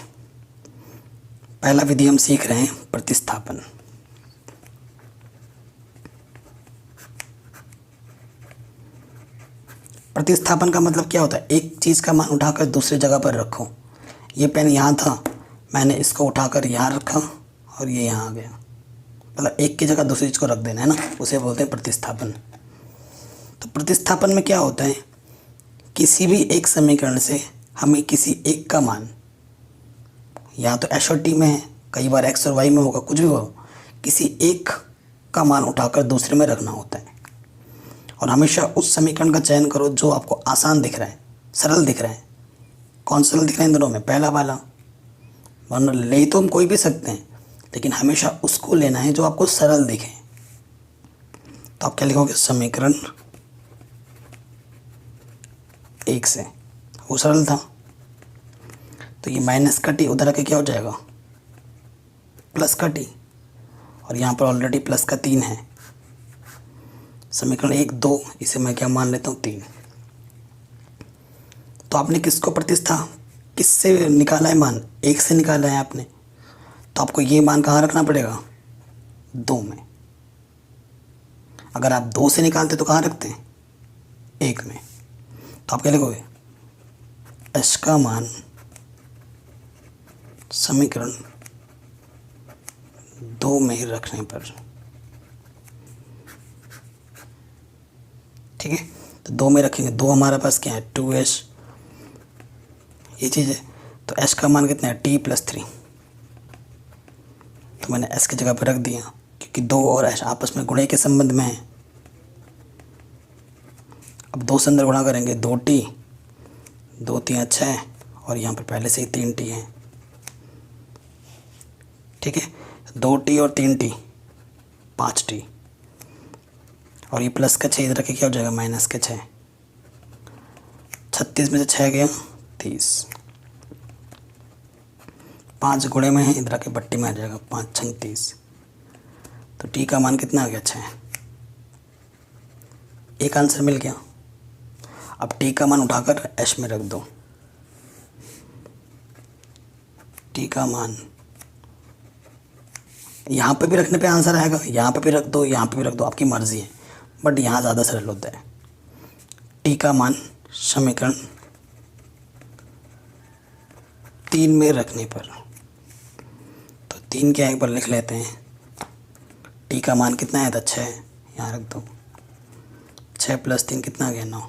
पहला विधि हम सीख रहे हैं प्रतिस्थापन। प्रतिस्थापन का मतलब क्या होता है, एक चीज़ का मान उठाकर दूसरी जगह पर रखो। ये पेन यहाँ था, मैंने इसको उठाकर यहाँ रखा और ये यहाँ आ गया, मतलब एक की जगह दूसरी चीज़ को रख देना है ना, उसे बोलते हैं प्रतिस्थापन। तो प्रतिस्थापन में क्या होता है, किसी भी एक समीकरण से हमें किसी एक का मान, या तो एस और टी में है, कई बार एक्स और वाई में होगा, कुछ भी हो, किसी एक का मान उठाकर दूसरे में रखना होता है। और हमेशा उस समीकरण का चयन करो जो आपको आसान दिख रहा है, सरल दिख रहा है। कौन सरल दिख रहा है इन दोनों में, पहला वाला। वरना ले तो हम कोई भी सकते हैं, लेकिन हमेशा उसको लेना है जो आपको सरल दिखे। तो आप क्या लिखोगे, समीकरण एक से, वो सरल था, तो ये माइनस का टी उधर आके क्या हो जाएगा, प्लस का टी, और यहाँ पर ऑलरेडी प्लस का 3 है। समीकरण 1 2, इसे मैं क्या मान लेता हूँ 3। तो आपने किससे निकाला है मान, 1 से निकाला है आपने, तो आपको ये मान कहाँ रखना पड़ेगा, 2 में। अगर आप 2 से निकालते तो कहाँ रखते हैं, 1 में। तो आप क्या लिखोगे, एस का मान समीकरण 2 में रखने पर, ठीक है। तो 2 में रखेंगे, 2 हमारे पास क्या है, 2s, ये चीज़ है। तो s का मान कितना है, t + 3। तो मैंने s की जगह पर रख दिया, क्योंकि 2 और s आपस में गुणे के संबंध में है। अब 2 से अंदर गुणा करेंगे, 2t, 2 3 6, और यहाँ पर पहले से ही 3t है, ठीक है। 2t और 3t 5t, और ये प्लस का 6 इधर रखे क्या हो जाएगा, माइनस के 6। 36 में से 6 गया 30, 5 गुणे में है, इधर आके बट्टी में आ जाएगा, 5 6 30। तो टी का मान कितना आ गया, 6। एक आंसर मिल गया। अब टी का मान उठाकर एस में रख दो। टी का मान यहाँ पे भी रखने पे आंसर आएगा, यहाँ पे भी रख दो, यहाँ पे भी रख दो, आपकी मर्ज़ी है, बट यहाँ ज़्यादा सरल होता है। टी का मान समीकरण 3 में रखने पर, तो 3 क्या एक बार लिख लेते हैं। टी का मान कितना है था, 6, यहाँ रख दो, 6 + 3 कितना आ गया, 9।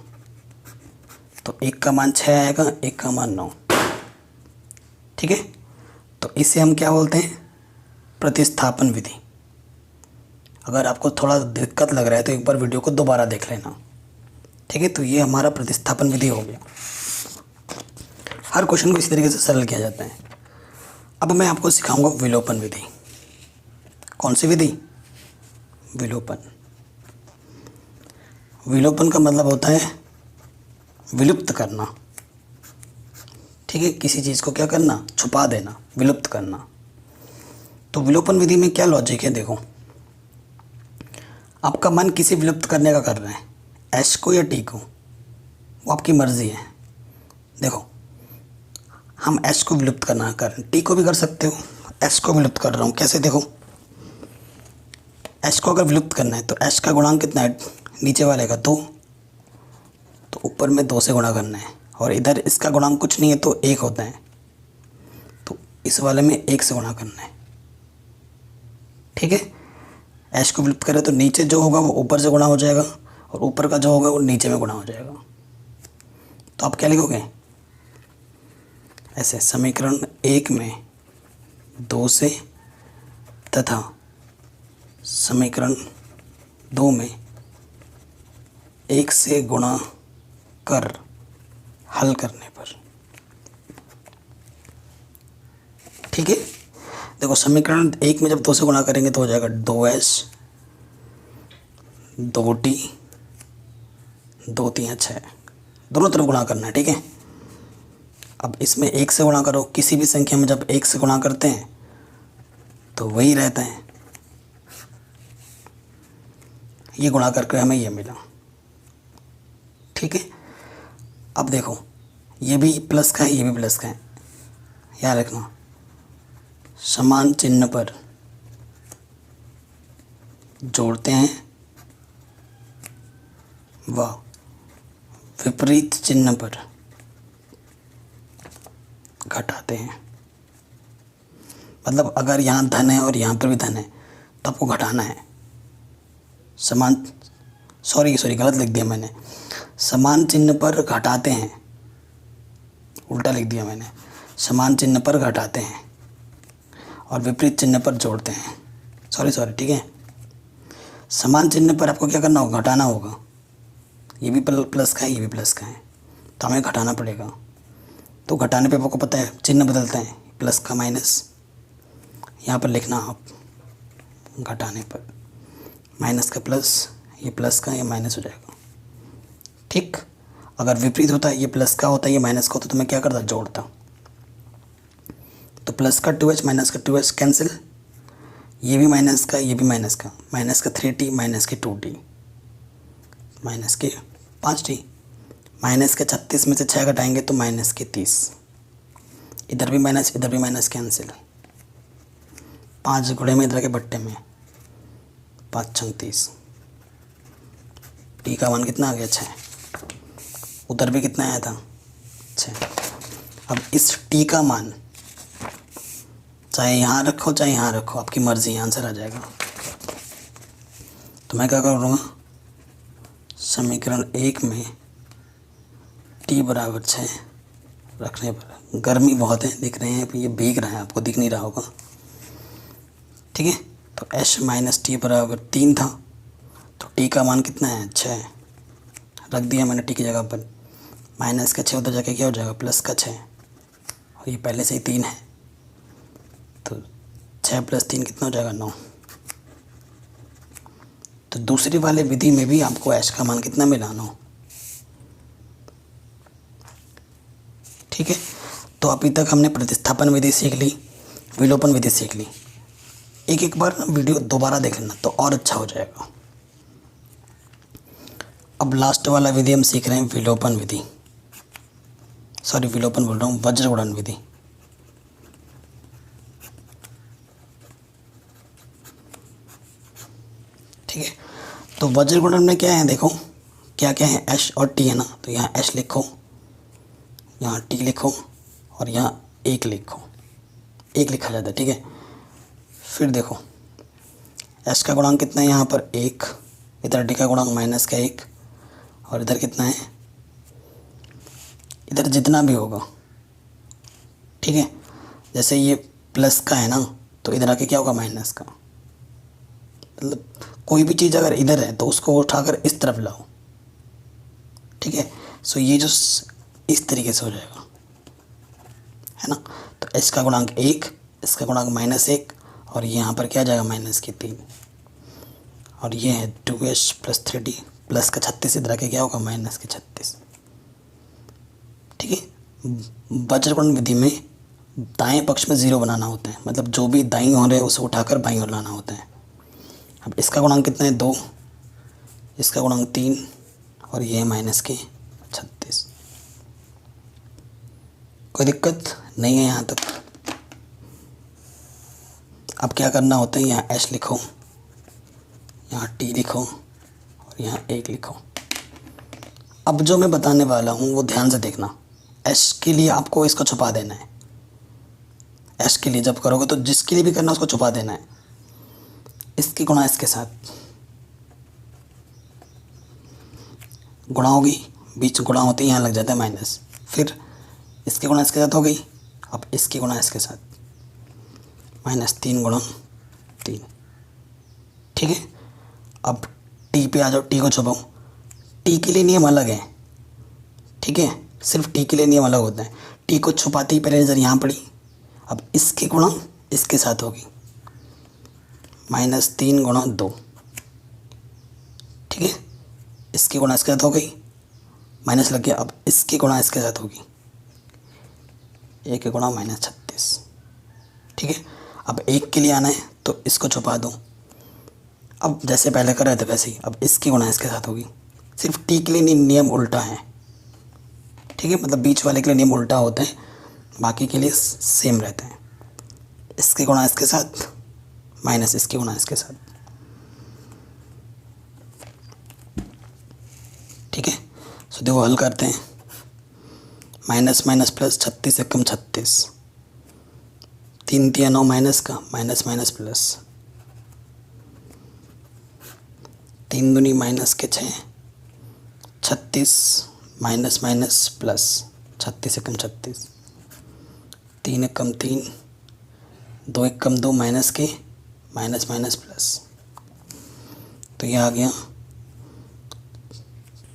तो एक का मान 6 आएगा, एक का मान 9, ठीक है। तो इसे हम क्या बोलते हैं, प्रतिस्थापन विधि। अगर आपको थोड़ा दिक्कत लग रहा है तो एक बार वीडियो को दोबारा देख लेना, ठीक है। तो ये हमारा प्रतिस्थापन विधि हो गया। हर क्वेश्चन को इसी तरीके से सरल किया जाता है। अब मैं आपको सिखाऊंगा विलोपन विधि। कौन सी विधि, विलोपन। विलोपन का मतलब होता है विलुप्त करना, ठीक है। किसी चीज़ को क्या करना, छुपा देना, विलुप्त करना। तो विलोपन विधि में क्या लॉजिक है, देखो आपका मन किसी विलुप्त करने का कर रहे हैं, एस को या टी को, वो आपकी मर्ज़ी है। देखो हम एस को विलुप्त करना कर रहे हैं, टी को भी कर सकते हो, एस को विलुप्त कर रहा हूँ, कैसे, देखो एस को अगर विलुप्त करना है तो एस का गुणांक कितना है, नीचे वाले का 2, तो ऊपर में 2 से गुणा करना है, और इधर इसका गुणांक कुछ नहीं है तो 1 होता है, तो इस वाले में 1 से गुणा करना है, ठीक है। एस को विलुप्त करें तो नीचे जो होगा वो ऊपर से गुणा हो जाएगा, और ऊपर का जो होगा वो नीचे में गुणा हो जाएगा। तो आप क्या लिखोगे, ऐसे समीकरण 1 में 2 से तथा समीकरण 2 में 1 से गुणा कर हल करने पर, ठीक है। देखो समीकरण 1 में जब 2 से गुणा करेंगे तो हो जाएगा 2s 2t 2 3 6, दोनों तरफ गुणा करना है, ठीक है। अब इसमें 1 से गुणा करो, किसी भी संख्या में जब 1 से गुणा करते हैं तो वही रहता है, ये गुणा करके हमें ये मिला, ठीक है। अब देखो ये भी प्लस का है, ये भी प्लस का है, याद रखना। समान चिन्ह पर जोड़ते हैं व विपरीत चिन्ह पर घटाते हैं। मतलब अगर यहाँ धन है और यहाँ पर भी धन है तो आपको घटाना है। समान सॉरी गलत लिख दिया मैंने। समान चिन्ह पर घटाते हैं, उल्टा लिख दिया मैंने। समान चिन्ह पर घटाते हैं और विपरीत चिन्ह पर जोड़ते हैं। सॉरी ठीक है। समान चिन्ह पर आपको क्या करना होगा, घटाना होगा। ये भी प्लस का है, ये भी प्लस का है, तो हमें घटाना पड़ेगा। तो घटाने पे आपको पता है चिन्ह बदलते हैं, प्लस का माइनस। यहाँ पर लिखना आप घटाने पर माइनस का प्लस, ये प्लस का, ये माइनस हो जाएगा। ठीक। अगर विपरीत होता है, ये प्लस का होता है, ये माइनस का होता है, तो मैं क्या करता, जोड़ता। तो प्लस का 2h माइनस का 2h कैंसिल, ये भी माइनस का, ये भी माइनस का 3t माइनस के 2t माइनस के 5t माइनस के 36 में से 6 घटाएंगे तो माइनस के 30। इधर भी माइनस कैंसिल। 5 गुणे में इधर के बट्टे में 5 छंग 30। टी का मान कितना आ गया, 6। उधर भी कितना आया था, 6। अब इस टी का मान चाहे यहाँ रखो चाहे यहाँ रखो, आपकी मर्ज़ी, आंसर आ जाएगा। तो मैं क्या करूँगा, समीकरण 1 में t बराबर 6 रखने पर, गर्मी बहुत है, दिख रहे हैं, ये भीग रहा है, आपको दिख नहीं रहा होगा। ठीक है। तो h माइनस टी बराबर 3 था, तो t का मान कितना है, 6 रख दिया मैंने t की जगह पर। माइनस का 6 उधर जाके क्या हो जाएगा, प्लस का 6, और ये पहले से ही 3 है, तो 6 + 3 कितना हो जाएगा, 9। तो दूसरी वाले विधि में भी आपको h का मान कितना मिला, 9। ठीक है। तो अभी तक हमने प्रतिस्थापन विधि सीख ली, विलोपन विधि सीख ली। एक बार ना वीडियो दोबारा देख लेना तो और अच्छा हो जाएगा। अब लास्ट वाला विधि हम सीख रहे हैं, विलोपन विधि। सॉरी, विलोपन बोल रहा हूँ, वज्र गुणन विधि। ठीक है। तो वज्र गुणन में क्या है, देखो क्या क्या है, h और t है ना। तो यहाँ h लिखो, यहाँ t लिखो, और यहाँ 1 लिखो, 1 लिखा जाता है। ठीक है। फिर देखो h का गुणांक कितना है, यहाँ पर 1, इधर t का गुणांक माइनस का 1, और इधर कितना है, इधर जितना भी होगा। ठीक है। जैसे ये प्लस का है ना, तो इधर आके क्या होगा, माइनस का। मतलब कोई भी चीज़ अगर इधर है तो उसको उठाकर इस तरफ लाओ। ठीक है। सो ये जो इस तरीके से हो जाएगा, है ना। तो h का गुणांक 1, इसका गुणांक -1, और यहाँ पर क्या आ जाएगा, -3, और ये है 2h + 3t प्लस का 36, इधर आके क्या होगा, -36। ठीक है। वज्र गुणन विधि में दाएं पक्ष में 0 बनाना होता है, मतलब जो भी दाईं ओर है उसे उठाकर बाईं ओर लाना होता है। अब इसका गुणांक कितना है, 2, इसका गुणांक 3, और ये है -36। कोई दिक्कत नहीं है यहाँ तक। अब क्या करना होता है, यहाँ h लिखो, यहाँ t लिखो, और यहाँ 1 लिखो। अब जो मैं बताने वाला हूँ वो ध्यान से देखना। h के लिए आपको इसको छुपा देना है। h के लिए जब करोगे तो जिसके लिए भी करना उसको छुपा देना है। इसकी गुणा इसके साथ गुणा होगी, बीच गुणा होती है, यहाँ लग जाता है माइनस। फिर इसकी गुणा इसके साथ हो गई। अब इसकी गुणा इसके साथ, -3 × 3। ठीक है। अब t पे आ जाओ, t को छुपाओ। t के लिए नियम अलग है। ठीक है। सिर्फ t के लिए नियम अलग होता है। t को छुपाती ही पहले नज़र यहाँ पड़ी। अब इसकी गुणा इसके साथ होगी, -3 × 2। ठीक है। इसकी गुणा इसके साथ हो गई, माइनस लग गया। अब इसकी गुणा इसके साथ होगी, 1 गुणा -36। ठीक है। अब 1 के लिए आना है तो इसको छुपा दो। अब जैसे पहले कर रहे थे वैसे ही, अब इसकी गुणा इसके साथ होगी। सिर्फ t के लिए नियम उल्टा है। ठीक ठीक है, मतलब बीच वाले के लिए नियम उल्टा होता है, बाकी के लिए सेम रहते हैं। इसके गुणा इसके साथ माइनस इसके गुणा इसके साथ, ठीक है। सो देखो हल करते हैं। माइनस माइनस प्लस, 36 से कम 36, 3 3 9 माइनस का, माइनस माइनस प्लस, 3 दूनी माइनस के 6, 36 माइनस माइनस प्लस, 36 से कम 36, 3 एक कम 3, 2 एक कम 2 माइनस के, माइनस माइनस प्लस, तो ये आ गया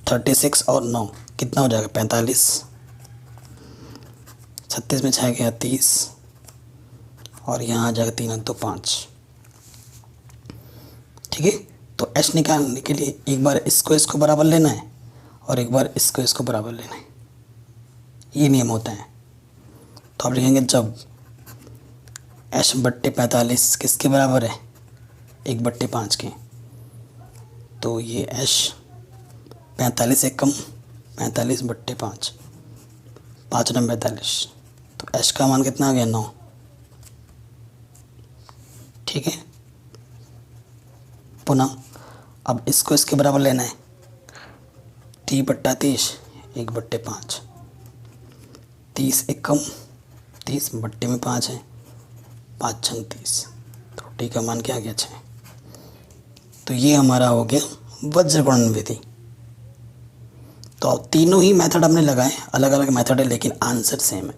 36 और 9 कितना हो जाएगा 45, 36 में 6 गया 30 और यहाँ आ जाएगा 3 तो 5, ठीक है। तो एच निकालने के लिए एक बार इसको बराबर लेना है और एक बार इसको बराबर लेना है, ये नियम होता है। तो आप लिखेंगे जब एच बट्टे 45 किसके बराबर है 1/5 के, तो ये एच 45 से कम 45/5, 5 9 45, तो एच का मान कितना आ गया 9, ठीक है। पुनः अब इसको इसके बराबर लेना है, T/30 1/5, 30 एक कम 30 बट्टे में 5 है, 5 6 30, तो टी का मान क्या आ गया 6। तो ये हमारा हो गया वज्र गुणन विधि। तो अब तीनों ही मेथड हमने लगाए, अलग अलग मेथड है लेकिन आंसर सेम है।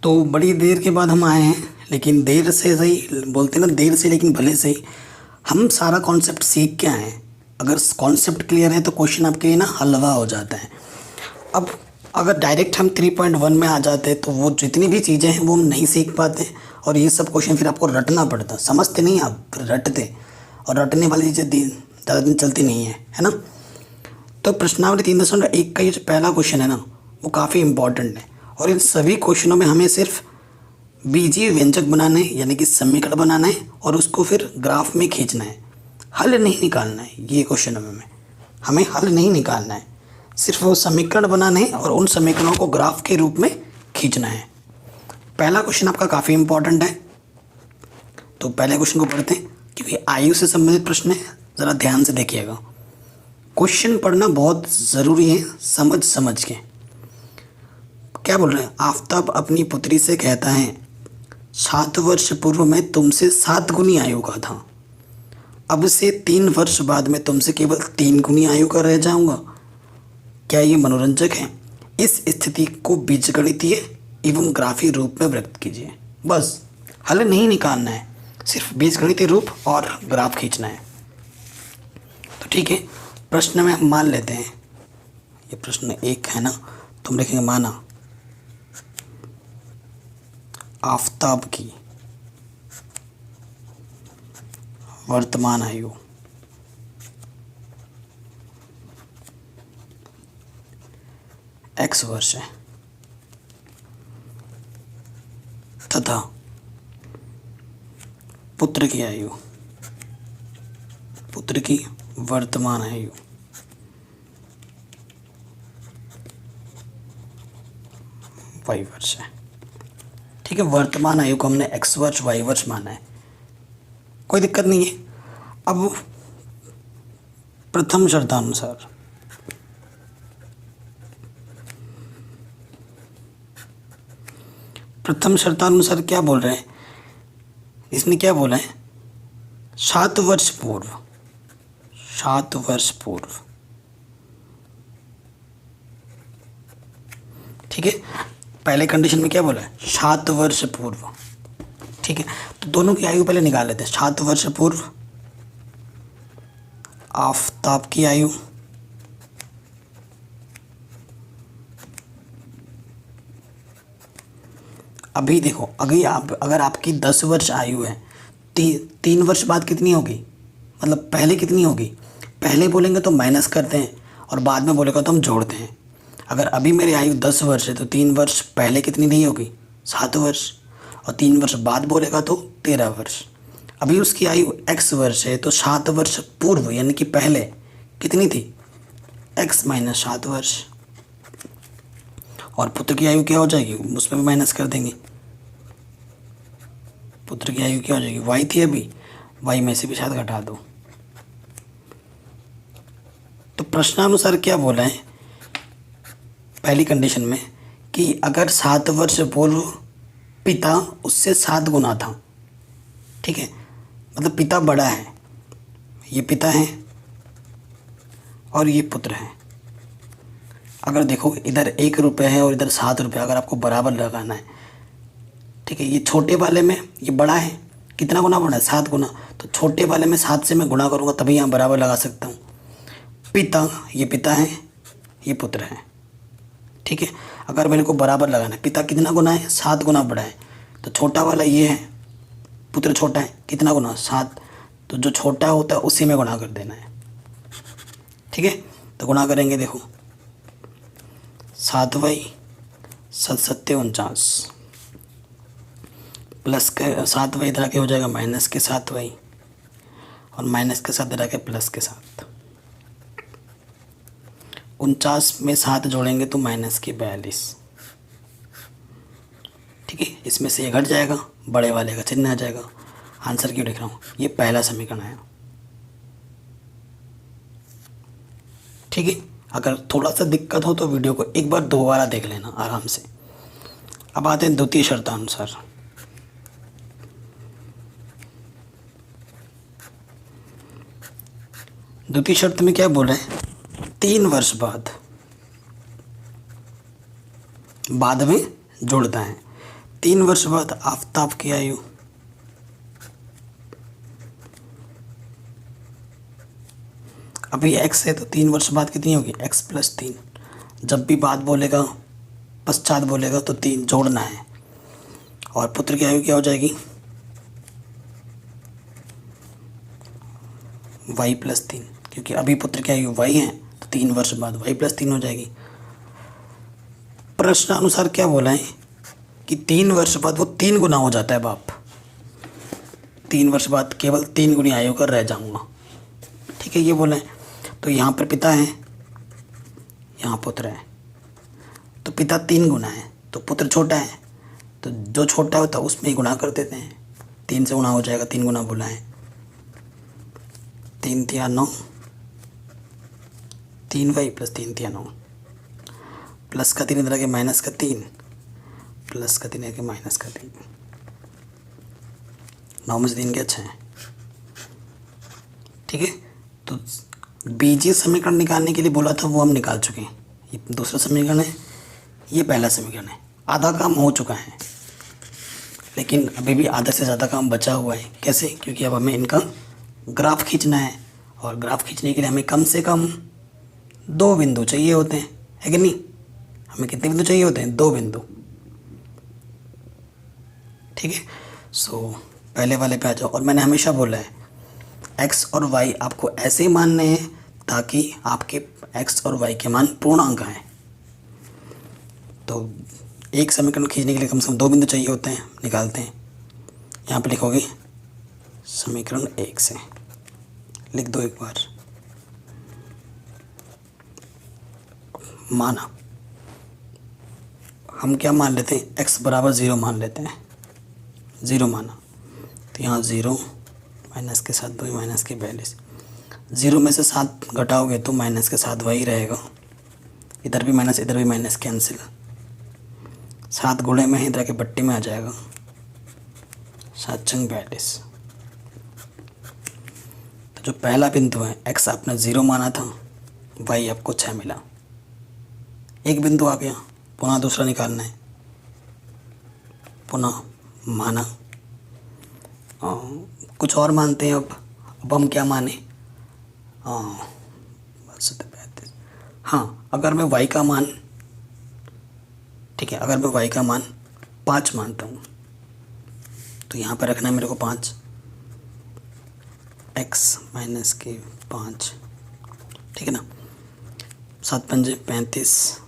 तो बड़ी देर के बाद हम आए हैं, लेकिन देर से सही बोलते ना, देर से लेकिन भले सही हम सारा कॉन्सेप्ट सीख के आए हैं। अगर कॉन्सेप्ट क्लियर है तो क्वेश्चन आपके ना हलवा हो जाता है। अब अगर डायरेक्ट हम 3.1 में आ जाते तो वो जितनी भी चीज़ें हैं वो हम नहीं सीख पाते, और ये सब क्वेश्चन फिर आपको रटना पड़ता, समझते नहीं आप, फिर रटते, और रटने वाली चीज़ें ज़्यादा दिन चलती नहीं है ना। तो प्रश्नावली 3.1 का ये जो पहला क्वेश्चन है ना वो काफ़ी इंपॉर्टेंट है, और इन सभी क्वेश्चनों में हमें सिर्फ बीजीय व्यंजक बनाना है, यानी कि समीकरण बनाना है और उसको फिर ग्राफ में खींचना है, हल नहीं निकालना है। ये क्वेश्चन में हमें हल नहीं निकालना है, सिर्फ वो समीकरण बनाने हैं और उन समीकरणों को ग्राफ के रूप में खींचना है। पहला क्वेश्चन आपका काफ़ी इंपॉर्टेंट है, तो पहले क्वेश्चन को पढ़ते हैं क्योंकि आयु से संबंधित प्रश्न है, ज़रा ध्यान से देखिएगा। क्वेश्चन पढ़ना बहुत ज़रूरी है, समझ समझ के। क्या बोल रहे हैं, आफताब अपनी पुत्री से कहता है 7 वर्ष पूर्व मैं तुमसे 7 गुनी आयु का था, अब से 3 वर्ष बाद मैं तुमसे केवल 3 गुनी आयु का रह जाऊंगा, क्या ये मनोरंजक है? इस स्थिति को बीजगणितीय एवं ग्राफी रूप में व्यक्त कीजिए। बस हल नहीं निकालना है, सिर्फ बीजगणितीय रूप और ग्राफ खींचना है। तो ठीक है, प्रश्न में हम मान लेते हैं, ये प्रश्न 1 है ना, तो हम लिखेंगे माना आफताब की वर्तमान आयु x वर्ष है तथा पुत्र की आयु, पुत्र की वर्तमान आयु y वर्ष है। ठीक है, वर्तमान आयु को हमने x वर्ष y वर्ष माना है, कोई दिक्कत नहीं है। अब प्रथम शर्तानुसार क्या बोल रहे हैं, इसने क्या बोला है 7 वर्ष पूर्व, 7 वर्ष पूर्व, ठीक है। पहले कंडीशन में क्या बोला है 7 वर्ष पूर्व, ठीक है। तो दोनों की आयु पहले निकाल लेते हैं। 7 वर्ष पूर्व आफताब की आयु अभी देखो, अगर आपकी 10 वर्ष आयु है, 3 वर्ष बाद कितनी होगी, मतलब पहले कितनी होगी, पहले बोलेंगे तो माइनस करते हैं और बाद में बोलेगा तो हम जोड़ते हैं। अगर अभी मेरी आयु 10 वर्ष है तो 3 वर्ष पहले कितनी नहीं होगी 7 वर्ष, और 3 वर्ष बाद बोलेगा तो 13 वर्ष। अभी उसकी आयु x वर्ष है तो 7 वर्ष पूर्व यानी कि पहले कितनी थी x - 7 वर्ष, और पुत्र की आयु क्या हो जाएगी, उसमें भी माइनस कर देंगे। पुत्र की आयु क्या हो जाएगी, वाई थी अभी, वाई में से भी 7 घटा दो। तो प्रश्नानुसार क्या बोला है पहली कंडीशन में कि अगर 7 वर्ष पूर्व पिता उससे 7 गुना था, ठीक है, मतलब पिता बड़ा है, ये पिता है और ये पुत्र है। अगर देखो इधर 1 रुपये है और इधर 7 रुपये, अगर आपको बराबर लगाना है, ठीक है, ये छोटे वाले में ये बड़ा है, कितना गुना बड़ा है, 7 गुना, तो छोटे वाले में 7 से मैं गुना करूँगा तभी यहाँ बराबर लगा सकता हूँ। पिता, ये पिता है, ये पुत्र है, ठीक है। अगर मेरे को बराबर लगाना है, पिता कितना गुना है, 7 गुना बड़ा है, तो छोटा वाला ये है, पुत्र छोटा है, कितना गुना, 7, तो जो छोटा होता है उसी में गुना कर देना है, ठीक है। तो गुना करेंगे, देखो 7 वाई 7 सत्ते 49 प्लस के 7 वाई इधर आके हो जाएगा माइनस के 7 वाई और माइनस के 7 इधर आके प्लस के 7। 49 में 7 जोड़ेंगे तो माइनस के 42, ठीक है। इसमें से ये घट जाएगा, बड़े वाले का चिन्ह आ जाएगा। आंसर क्यों लिख रहा हूँ, ये पहला समीकरण है, ठीक है। अगर थोड़ा सा दिक्कत हो तो वीडियो को एक बार दोबारा देख लेना आराम से। अब आते हैं द्वितीय शर्तानुसार। द्वितीय शर्त में क्या बोल रहे हैं, 3 वर्ष बाद में जोड़ता है। 3 वर्ष बाद आफताब की आयु, अभी x है तो 3 वर्ष बाद कितनी होगी, x + 3। जब भी बाद बोलेगा, पश्चात बोलेगा तो 3 जोड़ना है। और पुत्र की आयु क्या हो जाएगी, y + 3, क्योंकि अभी पुत्र की आयु y है तो 3 वर्ष बाद y + 3 हो जाएगी। प्रश्न अनुसार क्या बोला है कि 3 वर्ष बाद वो 3 गुना हो जाता है बाप। 3 वर्ष बाद केवल 3 गुनी आयु का रह जाऊंगा, ठीक है, ये बोला है। तो यहाँ पर पिता है, यहाँ पुत्र है, तो पिता 3 गुना है तो पुत्र छोटा है, तो जो छोटा होता है उसमें ही गुणा कर देते हैं। 3 से गुणा हो जाएगा, 3 गुना बोला है, 3 × 9, 3y + 3 × 9 प्लस का 3 इधर आके माइनस का 3 प्लस का 3 आके माइनस का 3, 9 में से 3 के अच्छा है, ठीक है। तो बीजीय समीकरण निकालने के लिए बोला था वो हम निकाल चुके हैं। ये दूसरा समीकरण है, ये पहला समीकरण है। आधा काम हो चुका है, लेकिन अभी भी आधा से ज़्यादा काम बचा हुआ है। कैसे, क्योंकि अब हमें इनका ग्राफ खींचना है और ग्राफ खींचने के लिए हमें कम से कम 2 बिंदु चाहिए होते हैं, है कि नहीं। हमें कितने बिंदु चाहिए होते हैं, 2 बिंदु, ठीक है। सो पहले वाले पे आ जाओ। और मैंने हमेशा बोला है x और y आपको ऐसे ही मानने हैं ताकि आपके x और y के मान पूर्णांक आए। तो एक समीकरण खींचने के लिए कम से कम 2 बिंदु चाहिए होते हैं, निकालते हैं। यहाँ पे लिखोगे समीकरण 1 से, लिख दो एक बार। माना हम क्या मान लेते हैं, x = 0 मान लेते हैं, 0 माना, तो यहाँ 0 माइनस के 7 2 माइनस के 42, 0 में से 7 घटाओगे तो माइनस के 7 वही रहेगा, इधर भी माइनस इधर भी माइनस, कैंसिल, 7 गुणे में इधर के पट्टी में आ जाएगा, 7 × 42। तो जो पहला बिंदु है x आपने 0 माना था, y आपको 6 मिला, एक बिंदु आ गया, पुनः दूसरा निकालना है, पुनः माना, कुछ और मानते हैं। अब हम क्या माने, 35। हाँ, अगर मैं y का मान, ठीक है, अगर मैं y का मान 5 मानता हूँ तो यहाँ पर रखना है मेरे को 5, x माइनस के 5, ठीक है ना। 7 × 5 = 35,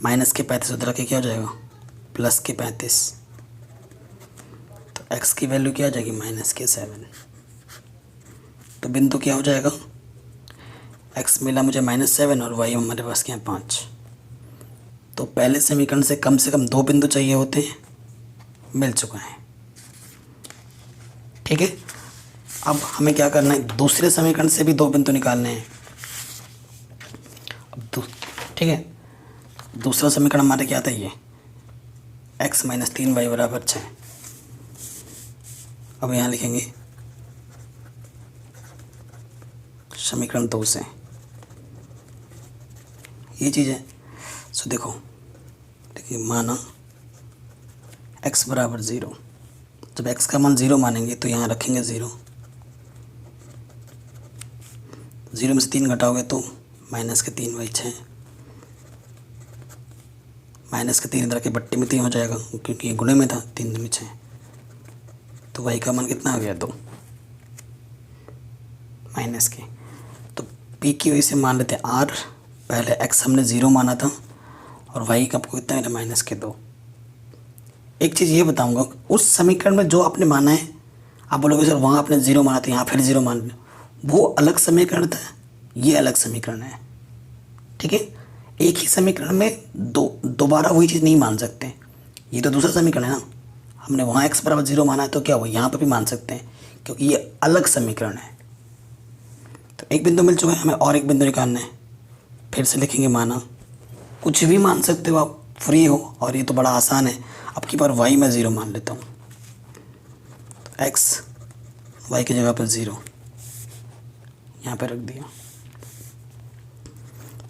माइनस के 35 उधर के क्या हो जाएगा, प्लस के 35, तो x की वैल्यू क्या आ जाएगी, माइनस के 7। तो बिंदु क्या हो जाएगा, x मिला मुझे -7 और y हमारे पास क्या है 5। तो पहले समीकरण से कम 2 बिंदु चाहिए होते हैं, मिल चुका है। ठीक है, अब हमें क्या करना है, दूसरे समीकरण से भी 2 बिंदु निकालने हैं। ठीक है, दूसरा समीकरण हमारे क्या था, ये x - 3y = 6। अब यहाँ लिखेंगे समीकरण 2 से ये चीज़ है। सो देखो, देखिए माना x = 0। जब x का मान 0 मानेंगे तो यहाँ रखेंगे 0। 0 में से 3 घटाओगे तो -3/6। -3 इधर के बट्टे में 3 हो जाएगा, क्योंकि ये गुणे में था, 3 दूनी 6। तो y का मान कितना आ गया, 2 माइनस के। तो p की वजह से मान लेते हैं r। पहले x हमने 0 माना था और y का आपको कितना है, -2। एक चीज़ ये बताऊंगा, उस समीकरण में जो आपने माना है, आप बोलोगे सर वहाँ आपने 0 माना था, यहाँ फिर 0 मान लिया, वो अलग समीकरण था, ये अलग समीकरण है। ठीक है, एक ही समीकरण में दोबारा वही चीज़ नहीं मान सकते। ये तो दूसरा समीकरण है ना, हमने वहाँ x = 0 माना है, तो क्या हुआ, यहाँ पर भी मान सकते हैं, क्योंकि ये अलग समीकरण है। तो एक बिंदु मिल चुका है, हमें और एक बिंदु निकालना है। फिर से लिखेंगे माना, कुछ भी मान सकते हो आप, फ्री हो, और ये तो बड़ा आसान है। अब की बार y में 0 मान लेता हूँ, तो x y की जगह पर 0 यहाँ पर रख दिया।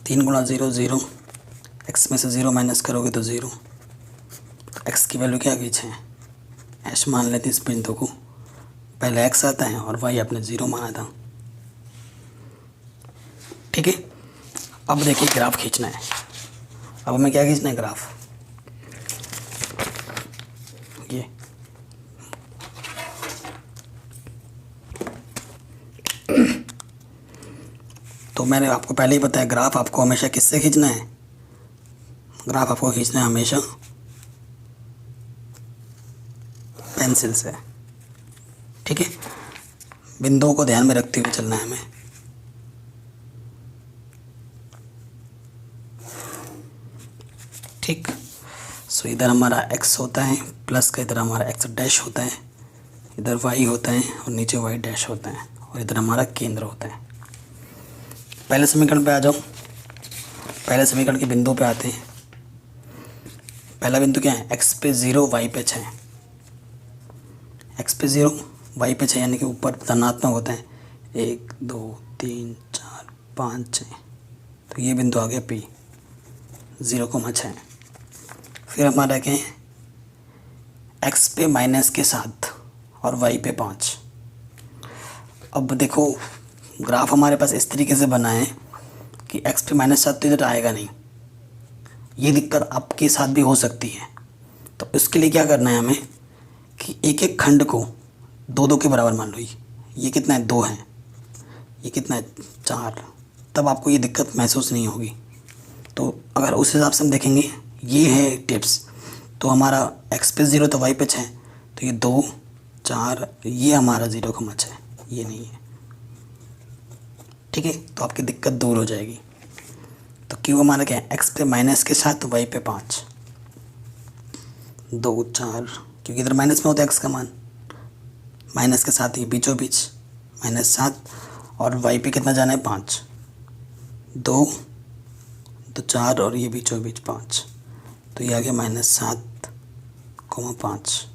3 × 0 0, x में से 0 माइनस करोगे तो 0। तो x की वैल्यू क्या आ गई, 6। ऐश मान लेते इस बिंदु को, पहले x आता है और y आपने 0 माना था। ठीक है, अब देखिए ग्राफ खींचना है। अब हमें क्या खींचना है, ग्राफ। ये तो मैंने आपको पहले ही बताया, ग्राफ आपको हमेशा किससे खींचना है, ग्राफ आपको खींचना है हमेशा पेंसिल से। ठीक है, बिंदुओं को ध्यान में रखते हुए चलना है हमें। ठीक, सो इधर हमारा x होता है प्लस का, इधर हमारा x' होता है, इधर y होता है और नीचे y' होता है, और इधर हमारा केंद्र होता है। पहले समीकरण पे आ जाओ, पहले समीकरण के बिंदु पे आते हैं। पहला बिंदु क्या है, x पे 0 y पे 6। x पे 0 y पे 6 यानी कि ऊपर धनात्मक होता है, 1 2 3 4 5 6। तो ये बिंदु आ गया P, 0,6। फिर हमारा क्या है, x पे -7 और y पे 5। अब देखो ग्राफ हमारे पास इस तरीके से बना है कि x पे -7 तो इधर आएगा नहीं, ये दिक्कत आपके साथ भी हो सकती है। तो इसके लिए क्या करना है हमें कि एक एक खंड को 2 2 के बराबर मान लो। ये कितना है, 2 है, ये कितना है, 4। तब आपको ये दिक्कत महसूस नहीं होगी। तो अगर उस हिसाब से हम देखेंगे, ये है टिप्स। तो हमारा x पे 0 तो y पे 6, तो ये 2 4, ये हमारा 0,6, ये नहीं है। ठीक है, तो आपकी दिक्कत दूर हो जाएगी। तो क्यों हमारा क्या है, x पे -7 y पे 5, 2 4, क्योंकि इधर माइनस में होता है x का मान, -7 ये बीचों बीच -7, और y पे कितना जाना है, 5, 2 तो 4, और ये बीचों बीच 5, तो ये आ गया -7,5।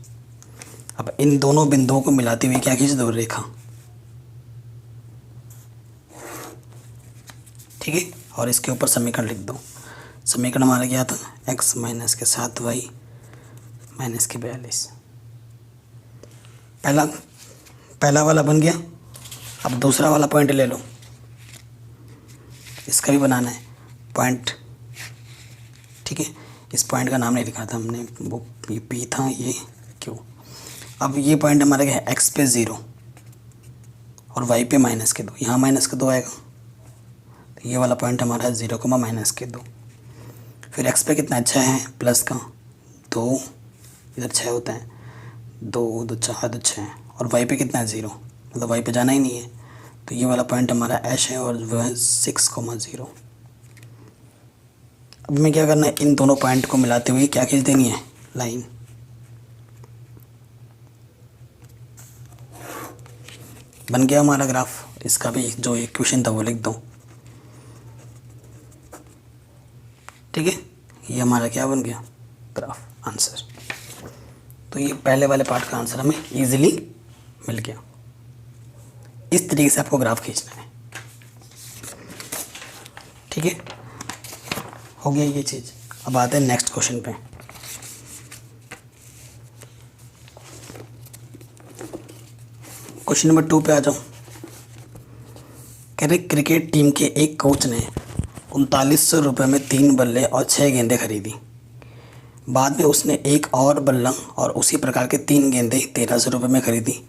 अब इन दोनों बिंदुओं को मिलाते हुए क्या खींच दो, रेखा। ठीक है, और इसके ऊपर समीकरण लिख दो। समीकरण हमारा क्या था, x - 7y - 42। पहला वाला बन गया। अब दूसरा वाला पॉइंट ले लो, इसका भी बनाना है पॉइंट। ठीक है, इस पॉइंट का नाम नहीं लिखा था हमने, वो ये P था, ये Q। अब ये पॉइंट हमारा क्या है, x पे 0 और y पे -2, यहाँ -2 आएगा, तो ये वाला पॉइंट हमारा है 0, -2। फिर x पे कितना, 6 है, प्लस का 2, इधर 6 होता है, 2 2 4 2 6, और y पे कितना है, 0, मतलब y पे जाना ही नहीं है। तो ये वाला पॉइंट हमारा h है, और वह है 6,0। अब मैं क्या करना है, इन दोनों पॉइंट को मिलाते हुए क्या खींच देनी है, लाइन। बन गया हमारा ग्राफ। इसका भी जो इक्वेशन था वो लिख दो। ठीक है, ये हमारा क्या बन गया, ग्राफ, आंसर। तो ये पहले वाले पार्ट का आंसर हमें इजीली मिल गया। इस तरीके से आपको ग्राफ खींचना है। ठीक है, हो गया ये चीज़। अब आते हैं नेक्स्ट क्वेश्चन पे। क्वेश्चन नंबर 2 पे आ जाओ। कह रहे क्रिकेट टीम के एक कोच ने 3900 रुपये में 3 बल्ले और 6 गेंदें खरीदी। बाद में उसने एक और बल्ला और उसी प्रकार के 3 गेंदें 1300 रुपये में खरीदी।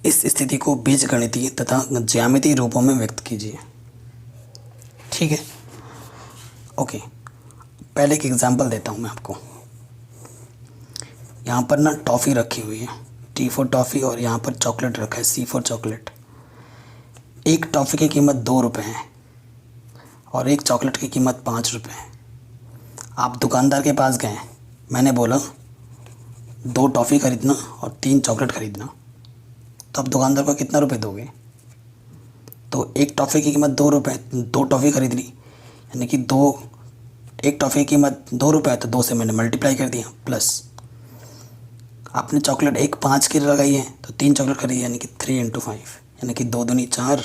इस स्थिति को बीजगणितीय तथा ज्यामितीय रूपों में व्यक्त कीजिए। ठीक है, ओके। पहले एक एग्जांपल देता हूँ मैं आपको। यहाँ पर ना टॉफ़ी रखी हुई है, T फॉर टॉफ़ी, और यहाँ पर चॉकलेट रखा है, C फॉर चॉकलेट। एक टॉफ़ी की कीमत 2 रुपये है और एक चॉकलेट की कीमत 5 रुपये है। आप दुकानदार के पास गए, मैंने बोला 2 टॉफ़ी खरीदना और 3 चॉकलेट खरीदना, तो आप दुकानदार को कितना रुपए दोगे? तो एक टॉफ़ी की कीमत 2 रुपये, 2 टॉफ़ी खरीद ली, यानी कि एक टॉफ़ी की कीमत 2 रुपये है, तो 2 से मैंने मल्टीप्लाई कर दिया, प्लस आपने चॉकलेट एक 5 की लगाई है तो 3 चॉकलेट खरीदी, यानी कि 3 × 5, यानी कि 2 दूनी 4,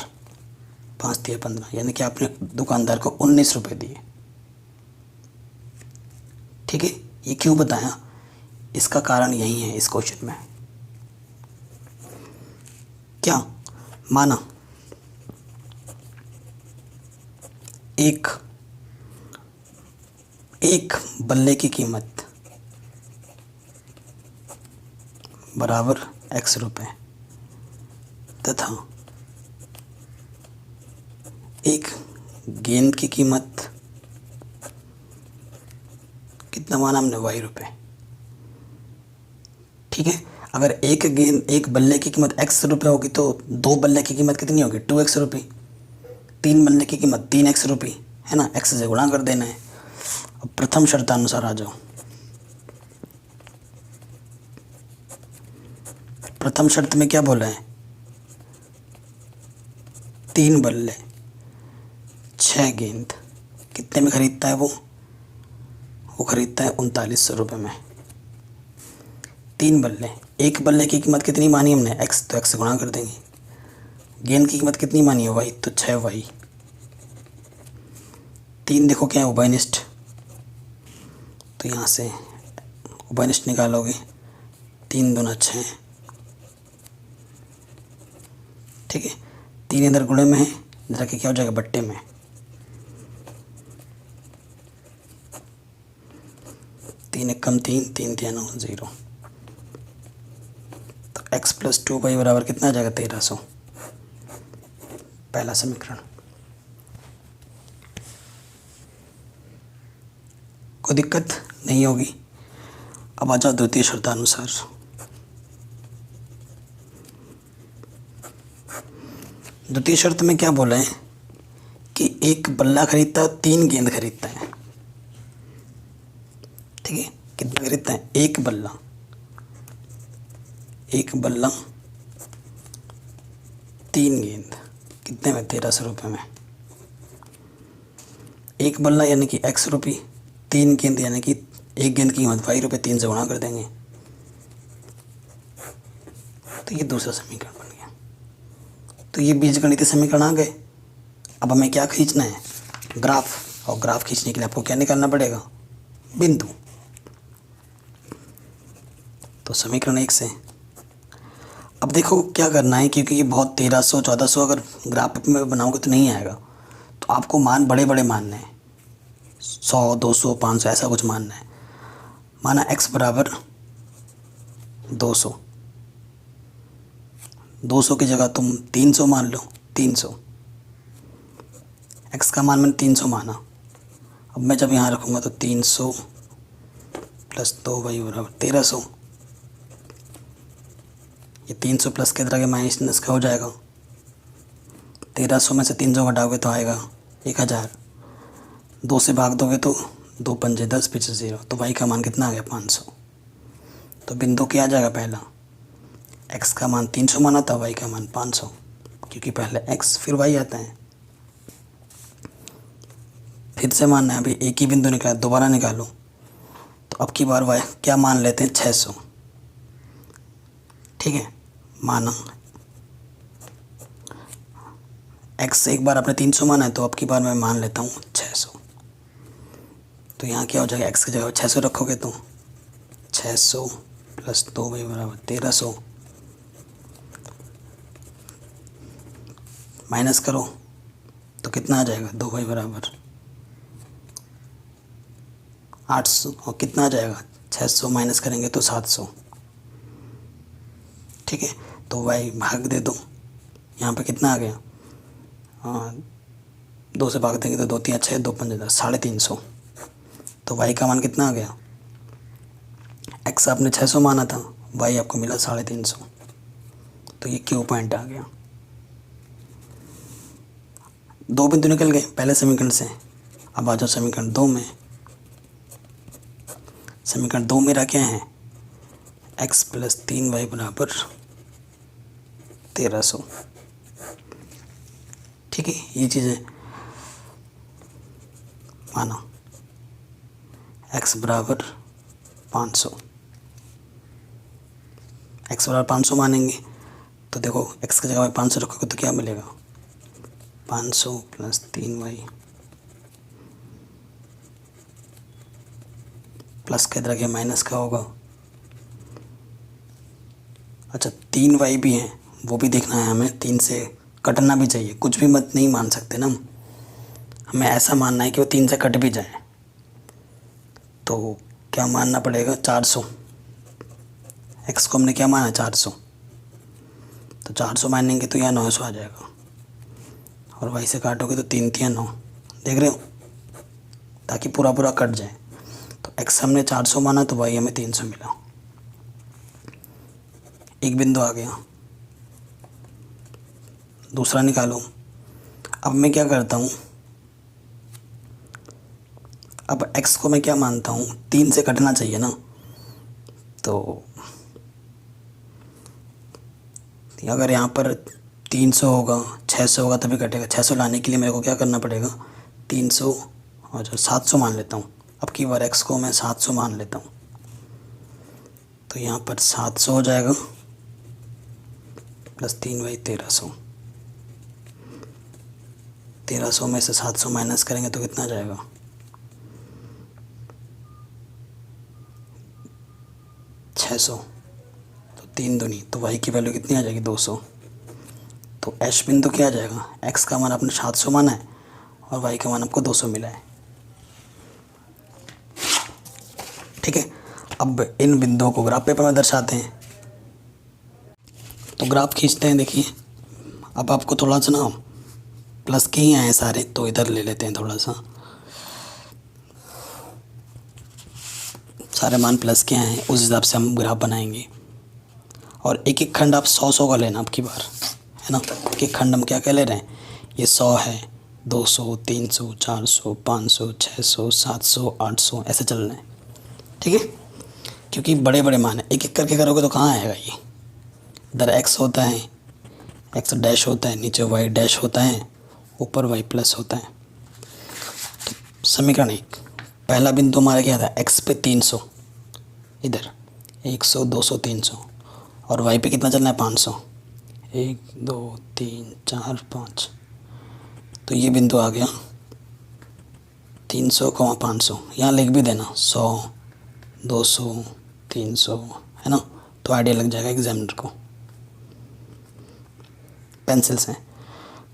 5 दिया 15, यानी कि आपने दुकानदार को 19 रुपये दिए। ठीक है, ये क्यों बताया? इसका कारण यही है इस क्वेश्चन में। क्या माना एक बल्ले की कीमत बराबर X रुपये तथा एक गेंद की कीमत कितना माना हमने, Y रुपये। ठीक है, अगर एक बल्ले की कीमत X रुपये होगी तो 2 बल्ले की कीमत कितनी होगी, 2X रुपये। 3 बल्ले की कीमत 3X रुपये, है ना, X से गुणा कर देना है। अब प्रथम शर्तानुसार आ जाओ। प्रथम शर्त में क्या बोला है, 3 बल्ले 6 गेंद कितने में खरीदता है वो खरीदता है 3900 रुपये में। 3 बल्ले, एक बल्ले की कीमत कितनी मानी हमने, X, तो X से गुणा कर देंगे। गेंद की कीमत कितनी मानी है, Y, तो 6Y। 3 देखो क्या है, उभयनिष्ठ, तो यहाँ से उभयनिष्ठ निकालोगे, 3 दूना 6। ठीक है, 3 इधर गुणे में है, इधर के क्या हो जाएगा, बट्टे में। तीन एक कम 3, 3 3 9 0, तो X + 2Y बराबर कितना आ जाएगा, 1300। पहला समीकरण। कोई दिक्कत नहीं होगी। अब आ जाओ द्वितीय शर्तानुसार। द्वितीय शर्त में क्या बोला है कि एक बल्ला खरीदता है, 3 गेंद खरीदता है। ठीक है, कितना खरीदता है, एक बल्ला 3 गेंद कितने में, 1300 रुपये में। एक बल्ला यानी कि X रुपये, 3 गेंद यानी कि एक गेंद की कीमत Y रुपये, 3 से गुणा कर देंगे, तो ये दूसरा समीकरण बन गया। तो ये बीजगणितीय समीकरण आ गए। अब हमें क्या खींचना है, ग्राफ, और ग्राफ खींचने के लिए आपको क्या निकालना पड़ेगा, बिंदु। तो समीकरण 1 से अब देखो क्या करना है, क्योंकि ये बहुत 1300 1400 अगर ग्राफ में बनाओगे तो नहीं आएगा, तो आपको मान बड़े बड़े मानने हैं, 100 200 500 ऐसा कुछ मानना है। माना X बराबर 200, 200 की जगह तुम 300 मान लो, 300। X का मान मैंने 300 माना। अब मैं जब यहाँ रखूँगा तो 300 + 2y बराबर 1300। ये 300 प्लस के तरह के माइनस का हो जाएगा। 1300 में से 300 घटाओगे तो आएगा 1000। 2 से भाग दोगे तो 2 पंजे 10 पीछे 0, तो y का मान कितना आ गया 500। तो बिंदु क्या आ जाएगा पहला, x का मान 300 माना था, y का मान 500, क्योंकि पहले x फिर y आता है। फिर से मानना है, अभी एक ही बिंदु निकाला, दोबारा निकालो। तो अब की बार y क्या मान लेते हैं 600, ठीक है। माना x एक बार आपने 300 माना है, तो अब की बार मैं मान लेता हूँ 600। तो यहाँ क्या हो जाएगा, x की जगह 600 रखोगे तो 600 प्लस 2y बराबर 1300, माइनस करो तो कितना आ जाएगा, 2y बराबर 800, और कितना आ जाएगा 600 माइनस करेंगे तो 700, ठीक है। तो y भाग दे दो, यहाँ पे कितना आ गया, 2 से भाग देंगे तो 2 3 6, 2 5 10, 350। तो y का मान कितना आ गया, x आपने 600 माना था, y आपको मिला 350। तो ये क्यू पॉइंट आ गया। 2 बिंदु निकल गए पहले समीकरण से। अब आ जाओ समीकरण 2 में। समीकरण 2 मेरा क्या है, x प्लस 3y बराबर 1300, ठीक है। ये चीज़ें माना, x बराबर 500, x बराबर 500 मानेंगे तो देखो x की जगह 500 रखोगे तो क्या मिलेगा, 500 प्लस 3y प्लस का इधर आगे माइनस का होगा। अच्छा 3y भी है, वो भी देखना है हमें, 3 से कटना भी चाहिए, कुछ भी मत नहीं मान सकते ना, हमें ऐसा मानना है कि वो 3 से कट भी जाए। तो क्या मानना पड़ेगा, 400, x को हमने क्या माना 400, तो 400 मानेंगे तो यहाँ 900 आ जाएगा, और y से काटोगे तो 3 3 9, देख रहे हो, ताकि पूरा पूरा कट जाए। तो x हमने 400 माना तो y हमें 300 मिला, एक बिंदु आ गया। दूसरा निकालो। अब मैं क्या करता हूँ, अब x को मैं क्या मानता हूँ, 3 से कटना चाहिए ना, तो अगर यहाँ पर 300 होगा, 600 होगा तभी कटेगा। 600 लाने के लिए मेरे को क्या करना पड़ेगा, 300 और जो 700 मान लेता हूँ। अब की बार x को मैं 700 मान लेता हूँ, तो यहाँ पर 700 हो जाएगा प्लस 3y 1300। 1300 में से 700 माइनस करेंगे तो कितना जाएगा, 600, तो 3 दूनी, तो y की वैल्यू कितनी आ जाएगी 200। तो h बिंदु क्या आ जाएगा, x का मान आपने 700 माना है और y का मान आपको 200 मिला है, ठीक है। अब इन बिंदुओं को ग्राफ पेपर में दर्शाते हैं। तो ग्राफ खींचते हैं, देखिए अब आपको थोड़ा सा ना प्लस के ही आए सारे, तो इधर ले लेते हैं थोड़ा सा, सारे मान प्लस के आए हैं, उस हिसाब से हम ग्राफ बनाएंगे। और एक एक खंड आप 100 का लेना अब की बार, है ना। एक एक खंड हम क्या क्या ले रहे हैं, ये 100 है, 200 300 400 500 600 700 800 ऐसे चल रहे हैं, ठीक है। क्योंकि बड़े बड़े मान है, एक एक करके करोगे तो कहाँ आएगा ये, इधर x होता है, x डैश होता है, नीचे y डैश होता है, ऊपर y प्लस होता है। तो समीकरण 1, पहला बिंदु हमारा क्या था, x पे 300, इधर 100 200 300, और y पे कितना चलना है 500, 1 2 3 4 5। तो ये बिंदु आ गया 300 500, यहाँ लिख भी देना 100 200 300, है ना, तो आइडिया लग जाएगा एग्जामिनर को पेंसिल से।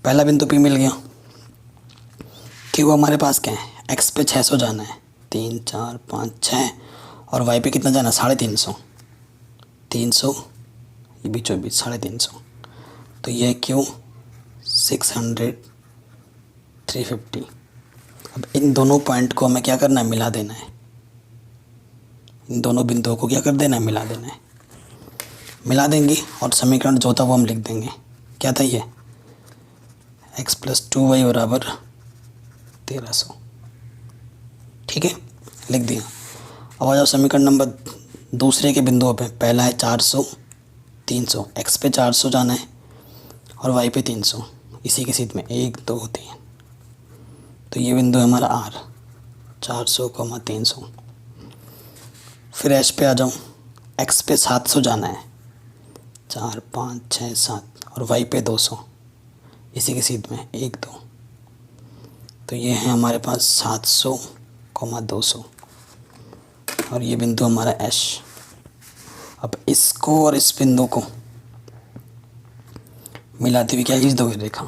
पहला बिंदु P मिल गया। Q हमारे पास क्या है, x पे 600 जाना है, 3 4 5 6, और y पे कितना जाना है 350, 300 ये बीचों बीच 350। तो ये Q 600 350। अब इन दोनों पॉइंट को हमें क्या करना है, मिला देना है, इन दोनों बिंदुओं को क्या कर देना है, मिला देना है। मिला देंगे और समीकरण जो था वो हम लिख देंगे। क्या था ये, x प्लस 2y बराबर 1300, ठीक है। लिख दिया। अब आ जाओ समीकरण नंबर दूसरे के बिंदुओं पे। पहला है 400 300, एक्स पे 400 जाना है और वाई पे 300, इसी के सीध में 1 2 3। तो ये बिंदु है हमारा आर, 400 300। फिर एच पे आ जाऊँ, एक्स पे 700 जाना है, 4 5 6 7, और वाई पे 200, इसी के सीध में 1 2। तो ये है हमारे पास 700 200, और ये बिंदु हमारा एच। अब इसको और इस बिंदु को मिलाते हुए क्या खींच दोगे रेखा,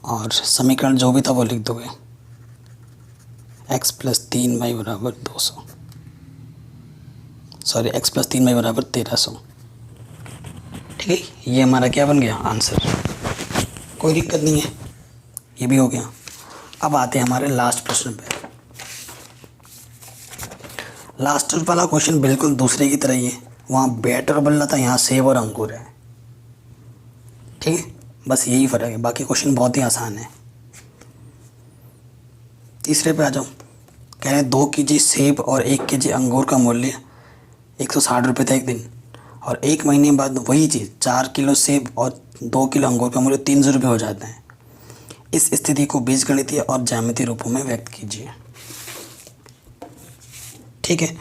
और समीकरण जो भी था वो लिख दोगे, x + 3y = 200, sorry x + 3y = 1300। ठीक है, ये हमारा क्या बन गया आंसर, कोई दिक्कत नहीं है, ये भी हो गया। अब आते हैं हमारे लास्ट प्रश्न पे। लास्ट वाला क्वेश्चन बिल्कुल दूसरे की तरह ही है, वहाँ बैट और बल्ला था, यहाँ सेब और अंगूर है। ठीक है, बस यही फ़र्क है, बाकी क्वेश्चन बहुत ही आसान है। तीसरे पे आ जाओ, कह रहे हैं 2 kg सेब और 1 kg अंगूर का मूल्य 160 रुपये था एक दिन, और 1 महीने बाद वही चीज़ 4 किलो सेब और 2 किलो अंगूर का मूल्य 300 रुपये हो जाता है। इस स्थिति को बीजगणितीय और ज्यामितीय रूपों में व्यक्त कीजिए। ठीक है,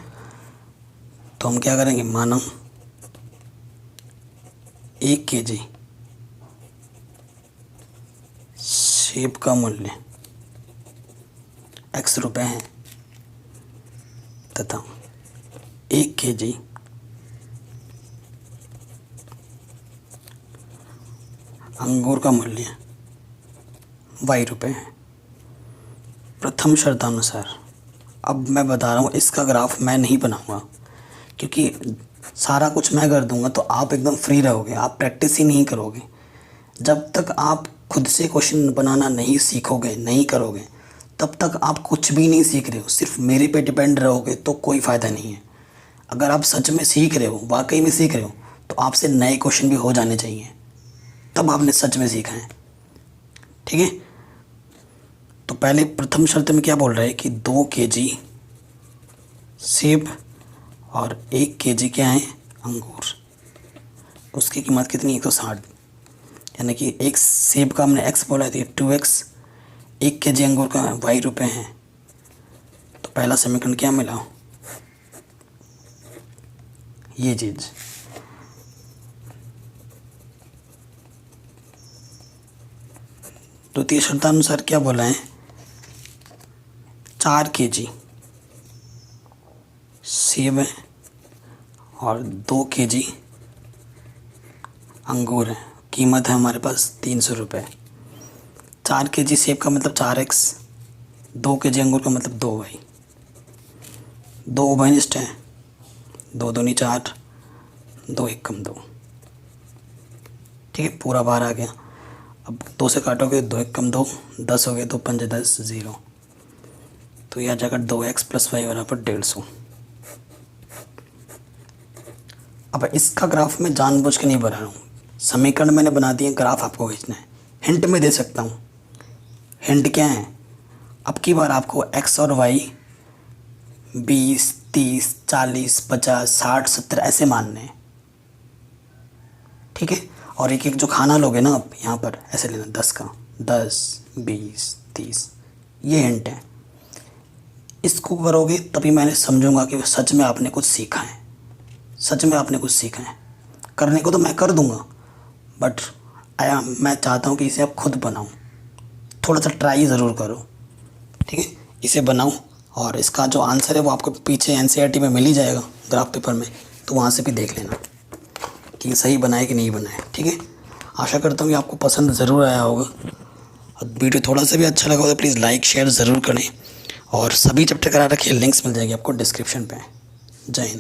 तो हम क्या करेंगे, मानो 1 kg सेब का मूल्य x रुपये है तथा 1 kg अंगूर का मूल्य y रुपये है। प्रथम शर्तानुसार, अब मैं बता रहा हूँ इसका ग्राफ मैं नहीं बनाऊँगा, क्योंकि सारा कुछ मैं कर दूँगा तो आप एकदम फ्री रहोगे, आप प्रैक्टिस ही नहीं करोगे। जब तक आप खुद से क्वेश्चन बनाना नहीं सीखोगे, नहीं करोगे, तब तक आप कुछ भी नहीं सीख रहे हो। सिर्फ मेरे पे डिपेंड रहोगे तो कोई फ़ायदा नहीं है। अगर आप सच में सीख रहे हो, वाकई में सीख रहे हो, तो आपसे नए क्वेश्चन भी हो जाने चाहिए, तब आपने सच में सीखा है। ठीक है, तो पहले प्रथम शर्त में क्या बोल रहा है कि 2 kg सेब और 1 kg क्या है अंगूर, उसकी कीमत कितनी, 160, यानी कि एक सेब का हमने x बोला था 2x, 1 kg अंगूर का y रुपये हैं। तो पहला समीकरण क्या मिला, ये चीज़। द्वितीय शर्तानुसार क्या बोला है, 4 kg सेब है और 2 kg अंगूर है, कीमत है हमारे पास 300 रुपये। 4 kg सेब का मतलब 4x, 2 kg अंगूर का मतलब 2y, 2 उभयनिष्ठ है, 2 दूनी 4, 2 1 कम 2। ठीक है, पूरा बाहर आ गया। अब 2 से काटोगे, 2 1 कम 2, 10 हो गए, 2 5 10 0। तो यह जगह 2x + y = 150। अब इसका ग्राफ मैं जानबूझ के नहीं बना रहा हूँ, समीकरण मैंने बना दिए, ग्राफ आपको खींचना है। हिंट में दे सकता हूँ, हिंट क्या है, अब की बार आपको x और y 20 30 40 50 60 70 ऐसे मानने हैं। ठीक है, और एक एक जो खाना लोगे ना आप यहाँ पर ऐसे लेना, 10 का 10 20 30, ये हिंट है। इसको करोगे तभी मैंने समझूंगा कि सच में आपने कुछ सीखा है, सच में आपने कुछ सीखा है। करने को तो मैं कर दूंगा, बट मैं चाहता हूँ कि इसे आप खुद बनाओ, थोड़ा सा ट्राई ज़रूर करो। ठीक है, इसे बनाओ, और इसका जो आंसर है वो आपको पीछे NCERT में मिल ही जाएगा ग्राफ पेपर में, तो वहाँ से भी देख लेना कि सही बनाए कि नहीं बनाए। ठीक है, आशा करता हूँ कि आपको पसंद ज़रूर आया होगा, और वीडियो थोड़ा सा भी अच्छा लगा हो तो प्लीज़ लाइक शेयर ज़रूर करें, और सभी चैप्टर करा रखे लिंक्स मिल जाएगी आपको डिस्क्रिप्शन पे। जय हिंद।